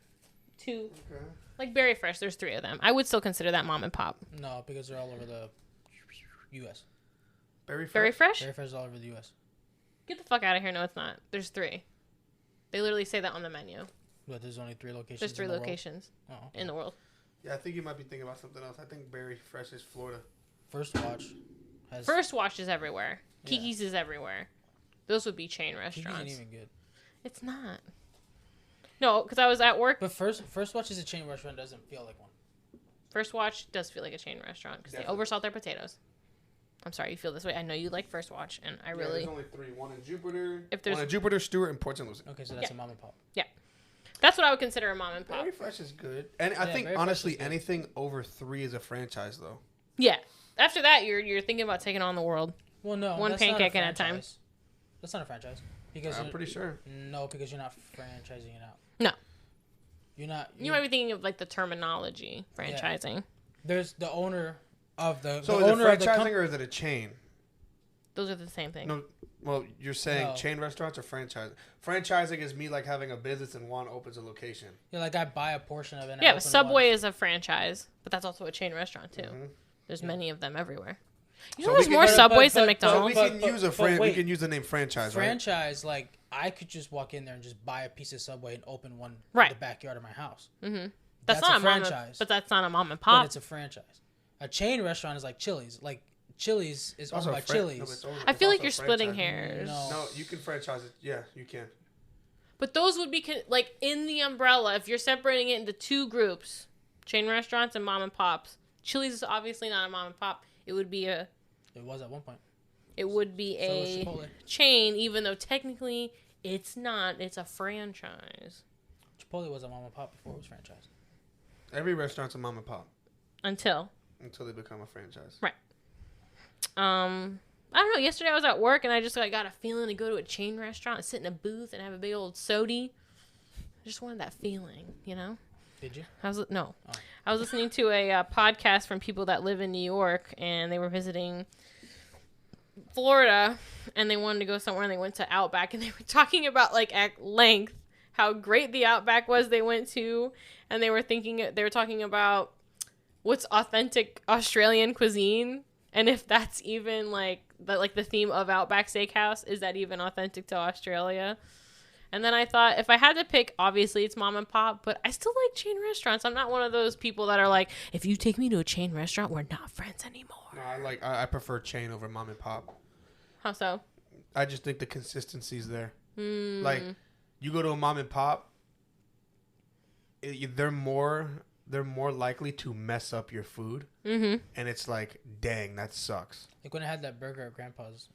Two. Okay. Like Berry Fresh, there's 3 of them. I would still consider that mom and pop. No, because they're all over the U.S. Berry Fresh. Berry Fresh? Berry Fresh is all over the U.S. Get the fuck out of here. No, it's not. There's 3. They literally say that on the menu. But there's only 3 locations. There's 3 in the world? locations Oh, okay. in the world. Yeah, I think you might be thinking about something else. I think Berry Fresh is Florida. First Watch has. First Watch is everywhere. Yeah. Kiki's is everywhere. Those would be chain Kiki's restaurants. ain't even good. It's not. No, because I was at work. But First Watch is a chain restaurant. Doesn't feel like one. First Watch does feel like a chain restaurant because they Definitely. oversalt their potatoes. I'm sorry you feel this way. I know you like First Watch, and I Yeah, really... there's only 3. One in Jupiter. If there's- one in Jupiter, Stewart, and Port St. Lucie. Okay, so that's Yeah. a mom and pop. That's what I would consider a mom and pop. Berry Fresh is good, and I Yeah, think Berry Fresh honestly is good. anything over 3 is a franchise though. Yeah. After that, you're thinking about taking on the world. Well, no, One that's not pancake at a time. franchise. That's not a franchise because I'm pretty sure. no, because you're not franchising it out. No. You're not. You might be thinking of like the terminology franchising. There's the owner of the. So the is it owner of the franchising or is it a chain? Those are the same thing. No. Well, you're saying No. chain restaurants or franchise? Franchising is me like having a business and one opens a location. Yeah, like I buy a portion of it. And I Yeah, open Subway one. is a franchise, but that's also a chain restaurant too. Mhm. There's many of them everywhere. You So know, we there's can- more but- Subways than but- So we McDonald's. can use a but we wait. can use the name franchise, right? Franchise, like I could just walk in there and just buy a piece of Subway and open one Right. in the backyard of my house. Mm-hmm. That's not a a mom, franchise. but that's not a mom and But pop. it's a franchise. A chain restaurant is like Chili's. Like Chili's is owned Also by a fran- no, Chili's. but it's also- I it's feel like also you're a splitting franchise. hairs. No. No, you can franchise it. Yeah, you can. But those would be like in the umbrella. If you're separating it into two groups, chain restaurants and mom and pops. Chili's is obviously not a mom and pop. It would be a It was at one point. it would be So was a Chipotle. chain, even though technically it's not. It's a franchise Chipotle was a mom and pop before it was franchised. Every restaurant's a mom and pop until until they become a franchise. I don't know. Yesterday I was at work and I just like got a feeling to go to a chain restaurant, sit in a booth, and have a big old sody. I just wanted that feeling, you know. Did you? I was no, Oh. I was listening to a podcast from people that live in New York, and they were visiting Florida, and they wanted to go somewhere, and they went to Outback, and they were talking about like at length how great the Outback was they went to, and they were talking about what's authentic Australian cuisine, and if that's even like the theme of Outback Steakhouse, is that even authentic to Australia? And then I thought, if I had to pick, obviously it's mom and pop, but I still like chain restaurants. I'm not one of those people that are like, if you take me to a chain restaurant, we're not friends anymore. No, I prefer chain over mom and pop. How so? I just think the consistency's there. Mm. Like you go to a mom and pop, they're more likely to mess up your food, Mm-hmm. and it's like, dang, that sucks. Like when I had that burger at Grandpa's,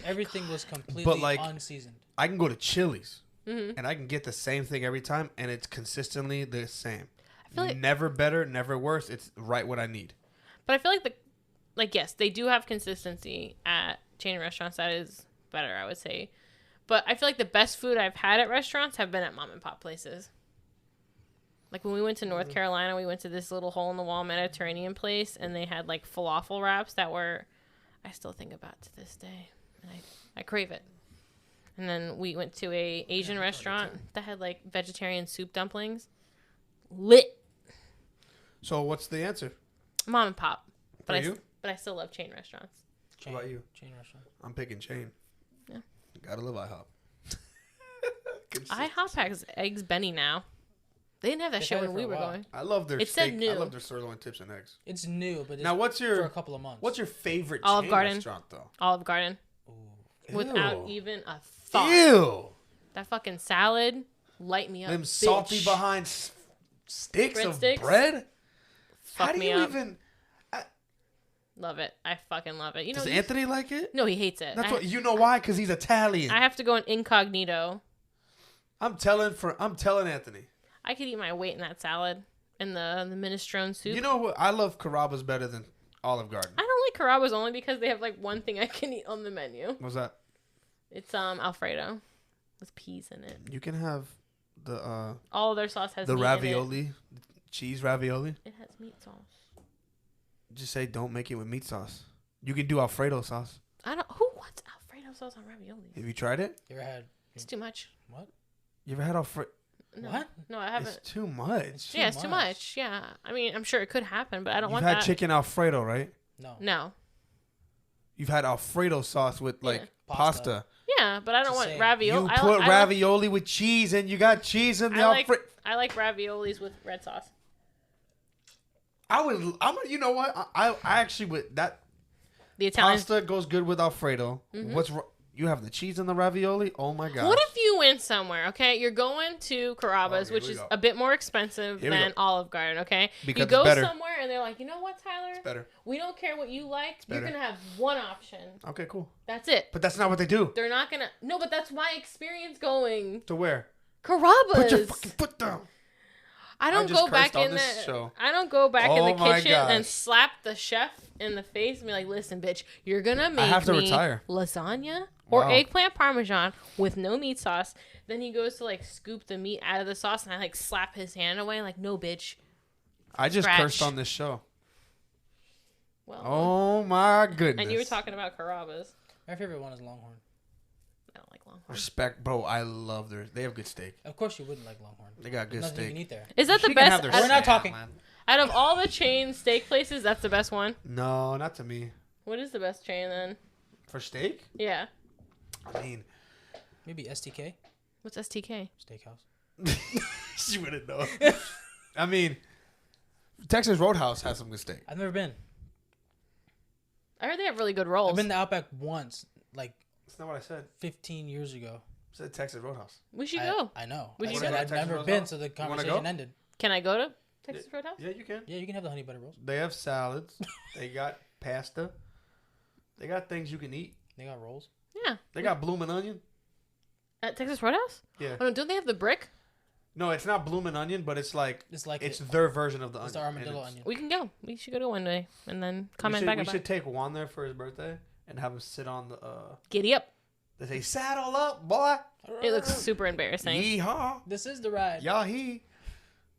everything was completely But, like, unseasoned. I can go to Chili's, Mm-hmm. and I can get the same thing every time, and it's consistently the same. I feel like, Never better, never worse. It's right what I need. but I feel like yes, they do have consistency at chain restaurants. That is better, I would say. But I feel like the best food I've had at restaurants have been at mom and pop places. Like when we went to North Carolina, we went to this little hole in the wall Mediterranean place, and they had like falafel wraps that were, I still think about to this day, and I crave it. And then we went to a Asian restaurant that had like vegetarian soup dumplings. Lit. So what's the answer? Mom and pop. But For you? but I still love chain restaurants. Chain, What about you? Chain restaurant. I'm picking chain. Yeah. Gotta love IHOP. IHOP has Eggs Benny now. They didn't have that They've shit had it when for we a were while. going. I love their It said steak. new. I love their sirloin tips and eggs. It's new, but it's Now, what's for your a couple of months. favorite Olive chain Garden. restaurant though? Olive Garden. Without Ew. even a thought. Ew. That fucking salad light me up. Them salty bitch. behind sticks of Breadsticks? bread. Fuck How do me you up. even? Love it. I fucking love it. You know, Does he's- Anthony like it? No, he hates it. That's what you know why? Because he's Italian. I have to go in incognito. I'm telling Anthony. I could eat my weight in that salad and the minestrone soup. You know what? I love Carrabba's better than Olive Garden. I don't like Carrabba's only because they have like one thing I can eat on the menu. What's that? It's Alfredo with peas in it. You can have the All of their sauce has the meat ravioli, cheese ravioli. In it. It has meat sauce. Just say don't make it with meat sauce. You can do Alfredo sauce. I don't. Who wants Alfredo sauce on ravioli? Have you tried it? You ever had It's too much. what? You ever had Alfredo? No. What? No, I haven't. It's too much. too Yeah, it's too much. much. Yeah, I mean, I'm sure it could happen, but I don't You've want had that. chicken Alfredo, right? No. No. You've had Alfredo sauce with like Yeah. pasta. Pasta. Yeah, but I don't Just want saying. ravioli. You I put like ravioli with cheese, and you got cheese in the I like, Alfredo. I like raviolis with red sauce. You know what? I actually would that The Italian. pasta goes good with Alfredo. Mm-hmm. You have the cheese in the ravioli? Oh my god! What if you went somewhere, okay? You're going to Carrabba's, Oh, here which we is go. a bit more expensive Here we than go. Olive Garden, okay? Because you it's go better. somewhere and they're like, you know what, Tyler? better? We don't care what you like. You're better. going to have one option. Okay, cool. That's it. But that's not what they do. They're not going to. No, but that's my experience going. To where? Carrabba's. Put your fucking foot down. I don't just go back cursed on in the. this show. I don't go back in Oh the my kitchen gosh. and slap the chef in the face and be like, "Listen, bitch, you're gonna make have to me retire. lasagna or Wow. eggplant parmesan with no meat sauce." Then he goes to like scoop the meat out of the sauce, and I like slap his hand away, like, "No, bitch." I just Scratch. cursed on this show. Well, Oh my goodness. and you were talking about Carrabba's. My favorite one is Longhorn. I don't like Longhorn. Respect, bro. I love They have good steak. Of course, you wouldn't like Longhorn. They got good There's nothing you steak. can eat there. Is that She the can best? have their We're not salad. talking. Out of all the chain steak places, that's the best one. No, not to me. What is the best chain then? For steak? Yeah. I mean, Maybe STK What's STK? Steakhouse. she wouldn't know. I mean, Texas Roadhouse has some good steak. I've never been. I heard they have really good rolls. I've been to Outback once, like That's not what I said. 15 years ago. I said Texas Roadhouse. We should I, go. I know. We I should said go to I've Texas never Roadhouse? been, so the You wanna conversation go? ended. Can I go to Texas Roadhouse? Yeah, you can. Yeah, you can have the honey butter rolls. They have salads. They got pasta. They got things you can eat. They got rolls. Yeah. They got bloomin' onion. At Texas Roadhouse? Yeah. Oh, no, don't they have the brick? No, it's not bloomin' onion, but it's like It's like it's it. their version of the It's onion. the and armadillo it's- onion. We can go. We should go one day and then We comment should, back we about should it. take Juan there for his birthday and have him sit on the. Giddy up. They say saddle up, boy. It looks super embarrassing. Yeehaw. This is the ride. Yahi.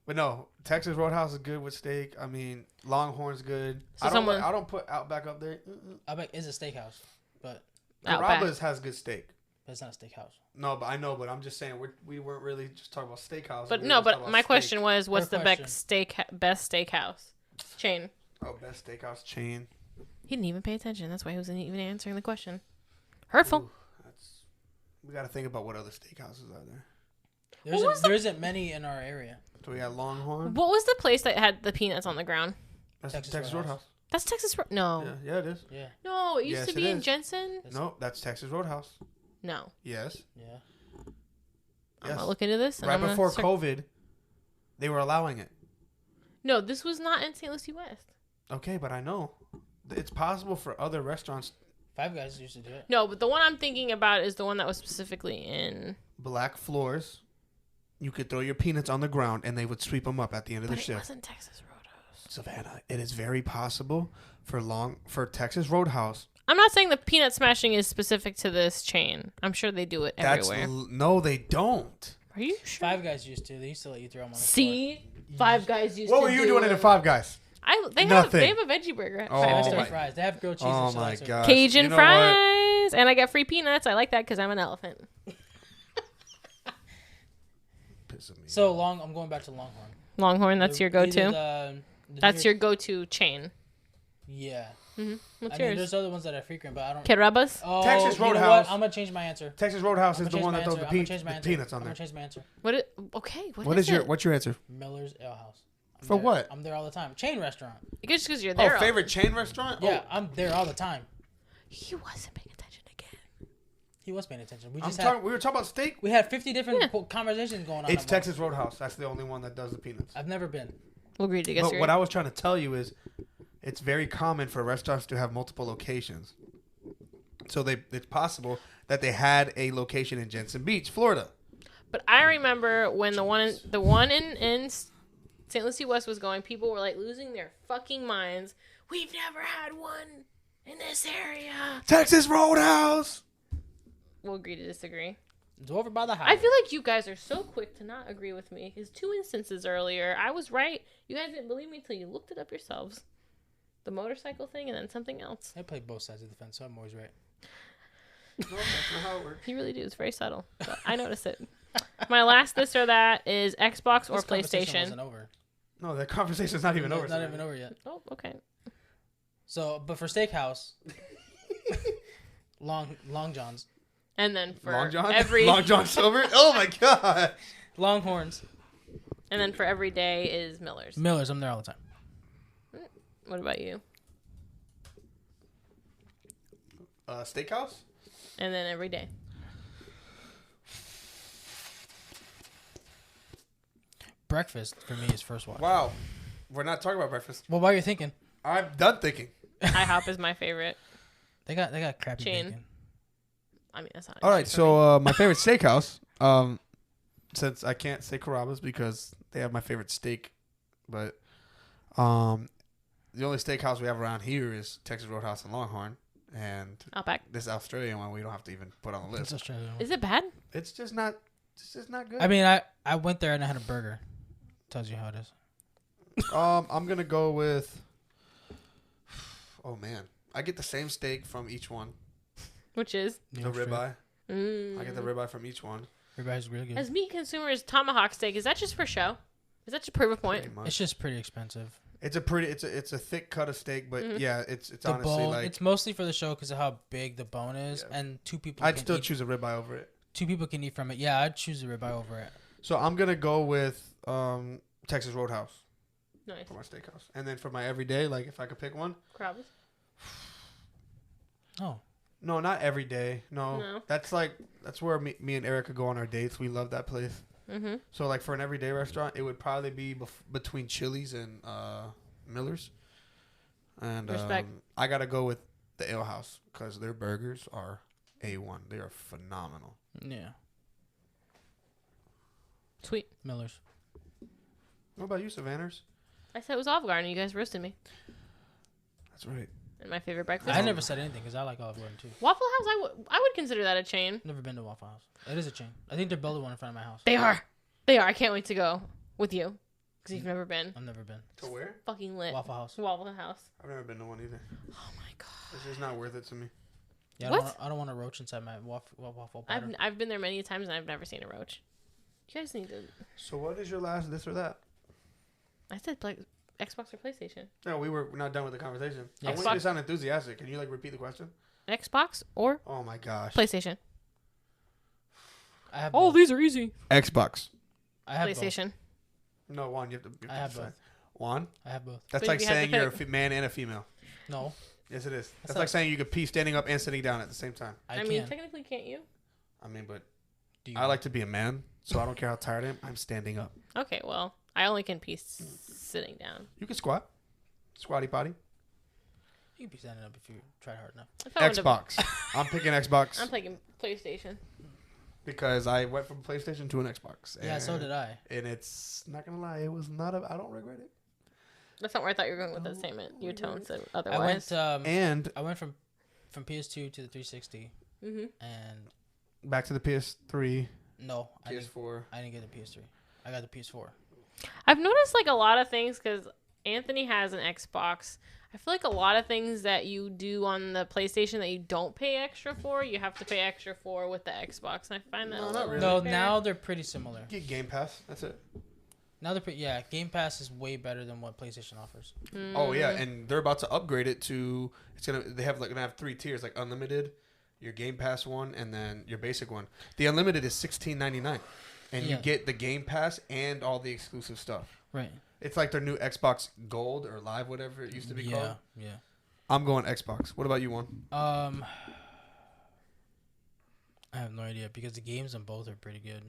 But no, Texas Roadhouse is good with steak. I mean, Longhorn's good. So I don't put Outback up there. Outback is a steakhouse, but Outback. Carrabba's has good steak. it's not a steakhouse. No, but I know. But I'm just saying we weren't really just talking about steakhouse. But we no, were just talking but about my steak. question was, what's Her the question. best steakhouse chain? Oh, best steakhouse chain. He didn't even pay attention. That's why he wasn't even answering the question. Hurtful. Ooh, we got to think about what other steakhouses are there. There isn't many in our area. So we got Longhorn. What was the place that had the peanuts on the ground? That's Texas Texas Roadhouse. Roadhouse. That's Texas. No. Yeah, it is. Yeah. No, it used Yes, to it be in is. Jensen. No, that's Texas Roadhouse. No. Yes. Yeah. I'm Yes. gonna look into this. And Right I'm gonna before search- COVID, they were allowing it. No, this was not in St. Lucie West. Okay, but I know it's possible for other restaurants. Five Guys used to do it. No, but the one I'm thinking about is the one that was specifically in. Black floors. You could throw your peanuts on the ground and they would sweep them up at the end of But the it shift. wasn't Texas Roadhouse. Savannah, it is very possible for Texas Roadhouse. I'm not saying the peanut smashing is specific to this chain. I'm sure they do it everywhere. No, they don't. Are you sure? Five Guys used to. They used to let you throw them on the floor. See, Five Guys used What to were you do doing in the Five Guys? They Nothing. have a veggie burger. At Oh, Five Five Guys. Star my- fries. They have grilled cheese Oh and shit my like that. god. Cajun You know fries, and I get free peanuts. I like that because I'm an elephant. Pissing me. So I'm going back to Longhorn. Longhorn, that's your Either go-to. the That's New your go-to chain. Yeah. What's I mean, yours? there's other ones that I frequent, but I don't. Carrabba's. Oh, Texas you know Roadhouse. what? I'm gonna change my answer. Texas Roadhouse I'm is the gonna one change that my throws answer. the, I'm gonna change my the answer. peanuts on I'm there. gonna change my answer. Okay. What is it? what's your answer? Miller's Ale House. I'm For there- what? I'm there all the time. Chain restaurant. Just because you're there. Oh, favorite chain restaurant? Yeah, I'm there all the time. He wasn't paying attention again. He was paying attention. We Oh, just had we were talking about steak. we had 50 different Yeah. conversations going on. It's at once. Texas Roadhouse. That's the only one that does the peanuts. I've never been. We'll agree to guess. But what I was trying to tell you is, it's very common for restaurants to have multiple locations. So it's possible that they had a location in Jensen Beach, Florida. But I remember when the one in St. Lucie West was going, people were like losing their fucking minds. We've never had one in this area. Texas Roadhouse. We'll agree to disagree. It's over by the house. I feel like you guys are so quick to not agree with me. Because 2 instances earlier, I was right. You guys didn't believe me until you looked it up yourselves. The motorcycle thing and then something else. I play both sides of the fence, so I'm always right. No, that's not how it works. You really do. It's very subtle. But I notice it. My last this or that is Xbox or This conversation PlayStation. wasn't over. No, that conversation's not even over. Not even over yet. Oh, okay. So, but for Steakhouse, Long John's, And then for Long John? every Long John Silver? Oh my god. Longhorns, and then for every day is Miller's. Miller's. I'm there all the time. What about you? Steakhouse? And then every day. Breakfast for me is first watch. Wow. We're not talking about breakfast. Well, while you're thinking, I'm done thinking. IHOP is my favorite. they got crappy Chain. bacon. I mean, that's not. an All right, issue for me. so my favorite steakhouse, since I can't say Carrabba's because they have my favorite steak, but the only steakhouse we have around here is Texas Roadhouse and Longhorn, and Outback. this Australian one we don't have to even put on the It's list. Australian. Is it bad? It's just not good. I mean, I went there and I had a burger. Tells you how it is. I'm gonna go with. Oh man, I get the same steak from each one. Which is? The ribeye. I Mm. get the ribeye from each one. Ribeye's really good. As meat consumers, tomahawk steak, is that just for show? Is that to prove a point? pretty much. It's just pretty expensive. It's a thick cut of steak, but Mhm. yeah, it's The honestly bone, like it's mostly for the show because of how big the bone is, Yeah. and I'd can still eat, choose a ribeye over it. 2 people can eat from it. Yeah, I'd choose the ribeye over it. So I'm gonna go with Texas Roadhouse Nice. for my steakhouse, and then for my everyday, like if I could pick one. Krabs. Oh, No, not every day. No, No. that's where me and Erica go on our dates. We love that place. Mm-hmm. So like for an everyday restaurant, it would probably be between Chili's and Miller's. And Respect. I gotta go with the Ale House because their burgers are A1. They are phenomenal. yeah, Sweet. Miller's. What about you, Savannah's? I said it was Olive Garden. You guys roasted me. That's right. And my favorite breakfast. I never said anything because I like Olive Garden too. Waffle House. I would consider that a chain. Never been to Waffle House. It is a chain. I think they're building one in front of my house. They are. They are. I can't wait to go with you because you've never been. I've never been. To where? Fucking lit. Waffle House. Waffle House. I've never been to one either. Oh my god. It's just not worth it to me. Yeah, What? I don't want a roach inside my waffle batter. I've been there many times and I've never seen a roach. You guys need to. So what is your last this or that? I said like Xbox or PlayStation. No, we're not done with the conversation. Yeah. I want you to sound enthusiastic. Can you like repeat the question? Xbox or Oh my gosh. PlayStation. I have Oh, both. these are easy. Xbox. I have both. PlayStation. No, Juan, you have to. I have decide. both. Juan? I have both. That's But like if you had to saying you're a pick- man and a female. No, Yes, it is. That's not- like saying you could pee standing up and sitting down at the same time. I mean, can. technically, can't you? I mean, but Do you? I like to be a man, so I don't care how tired I am. I'm standing up. Okay, well, I only can pee sitting down. You can squat. Squatty potty. You can be standing up if you try hard enough. If I wanted to- Xbox. I'm picking Xbox I'm playing PlayStation. because I went from PlayStation to an Xbox. Yeah, so did I. And it's not gonna lie, it was not. I don't regret it. That's not where I thought you were going with that statement. Your tone said otherwise. I went And from PS2 to the 360, Mm-hmm. and back to the PS3, no, PS4. I didn't get the PS3. I got the PS4. I've noticed like a lot of things because Anthony has an Xbox. I feel like a lot of things that you do on the PlayStation that you don't pay extra for, you have to pay extra for with the Xbox. And I find that No, a not little really. No, unfair. now they're pretty similar. Get Game Pass. That's it. Now they're yeah. Game Pass is way better than what PlayStation offers. Oh yeah, and they're about to upgrade it to. They have gonna have 3 tiers like unlimited, your Game Pass one, and then your basic one. The unlimited is $16.99, and you Yeah. get the Game Pass and all the exclusive stuff. Right. It's like their new Xbox Gold or Live, whatever it used to be called. Yeah. I'm going Xbox. What about you, one? I have no idea because the games on both are pretty good.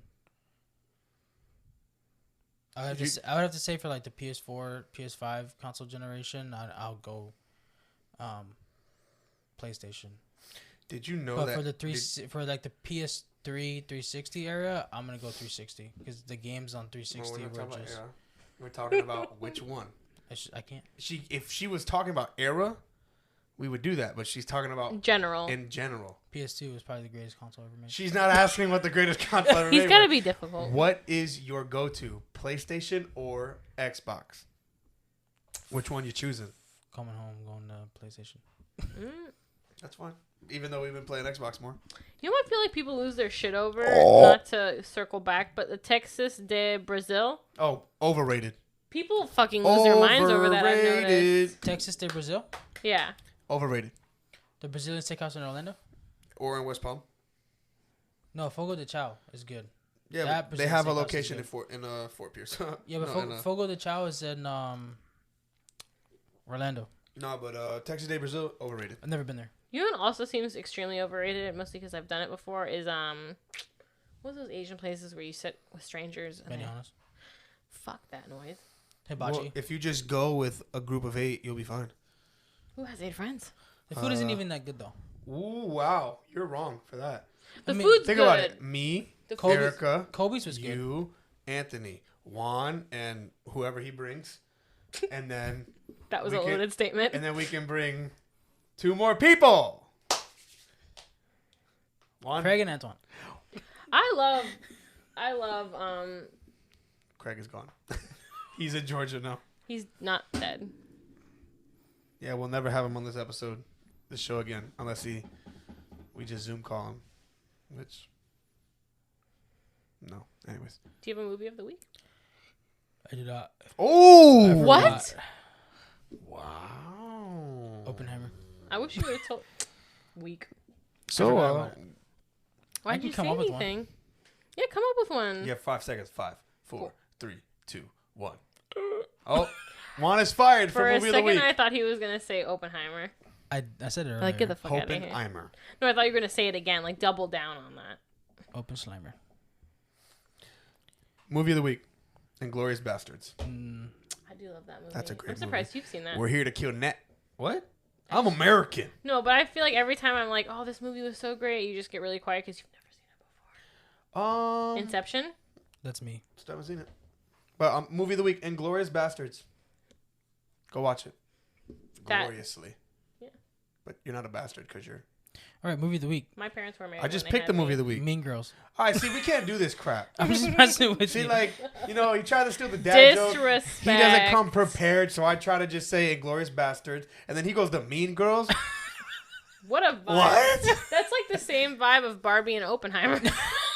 I would have to say for like the PS4, PS5 console generation, I'll go PlayStation. Did you know But that for the for like the PS3 360 era, I'm gonna go 360 because the games on 360 were just We're talking about which one. I can't. If she was talking about era, we would do that. But she's talking about general. in general. PS2 was probably the greatest console ever made. She's not asking what the greatest console ever He's made got to was. be difficult. What is your go-to, PlayStation or Xbox? Which one you choosing? Coming home, going to PlayStation. Mm. That's fine. Even though we've been playing Xbox more. You know what I feel like people lose their shit over? Oh. Not to circle back, but the Texas de Brazil. Oh, overrated. People fucking lose their minds over that, I've noticed. Overrated. Texas de Brazil, Yeah. Overrated. the Brazilian steakhouse in Orlando. Or in West Palm. No, Fogo de Chao is good. Yeah, That but they have a Brazilian steakhouse is location good. in Fort Pierce. Yeah, but no, Fogo de Chao is in Orlando. no, but Texas Day Brazil overrated. I've never been there. You know what also seems extremely overrated, mostly because I've done it before, is what's those Asian places where you sit with strangers? And Benihana's. fuck that noise. Hibachi. Well, if you just go with a group of 8, you'll be fine. Who has 8 friends? The food isn't even that good though. Ooh, wow, you're wrong for that. The I mean, food's Think good. about it. Me, The Kobe- food, Erica, Kobe's was good. you, Anthony, Juan, and whoever he brings, and then that was we a can- loaded statement. and then we can bring 2 more people. Juan, Craig and Antoine. I love Craig is gone. He's in Georgia now. he's not dead. Yeah, we'll never have him on this show again, unless we just Zoom call him, which, no. Anyways, Do you have a movie of the week? I do not. Oh, What? Wow. Oppenheimer. I wish you would have told. Weak. So, forgot about it. Why I did can you come say up with one. anything? Yeah, come up with one. you have 5 seconds. 5, 4, Four. 3, 2, 1. Oh, Juan is fired for For a movie of the second, week. I thought he was gonna say Oppenheimer. I said it earlier. Like, get the fuck out of here. Oppenheimer. No, I thought you were gonna say it again. Like, double down on that. Open Slimer. Movie of the week. Inglourious Bastards. I do love that movie. That's a great I'm surprised movie. you've seen that. We're here to kill net. What? I'm American. No, but I feel like every time I'm like, oh, this movie was so great, you just get really quiet because you've never seen it before. Inception? That's me. Still haven't seen it. But movie of the week, Inglourious Bastards. Go watch it. That- Gloriously. Yeah. But you're not a bastard because you're... All right, movie of the week. My parents were married. I just when they picked the had movie me. of the week. Mean Girls. All right, see, we can't do this crap. I'm just messing with See, you. like, you know, he tried to steal the dad joke. Disrespect. He doesn't come prepared, so I try to just say Inglourious Bastards, and then he goes to Mean Girls. What a vibe. What? That's like the same vibe of Barbie and Oppenheimer.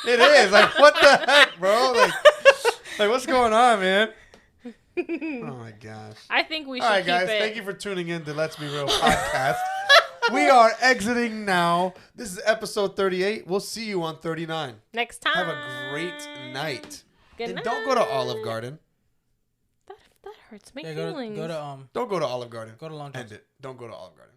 It is. Like, what the heck, bro? Like what's going on, man? Oh, my gosh. I think we should All right, keep guys. it. Thank you for tuning in to Let's Be Real podcast. We are exiting now. This is episode 38. We'll see you on 39. Next time. Have a great night. Good And night. don't go to Olive Garden. That hurts my Yeah, feelings. go to Don't go to Olive Garden. Go to Long John. End it. Don't go to Olive Garden.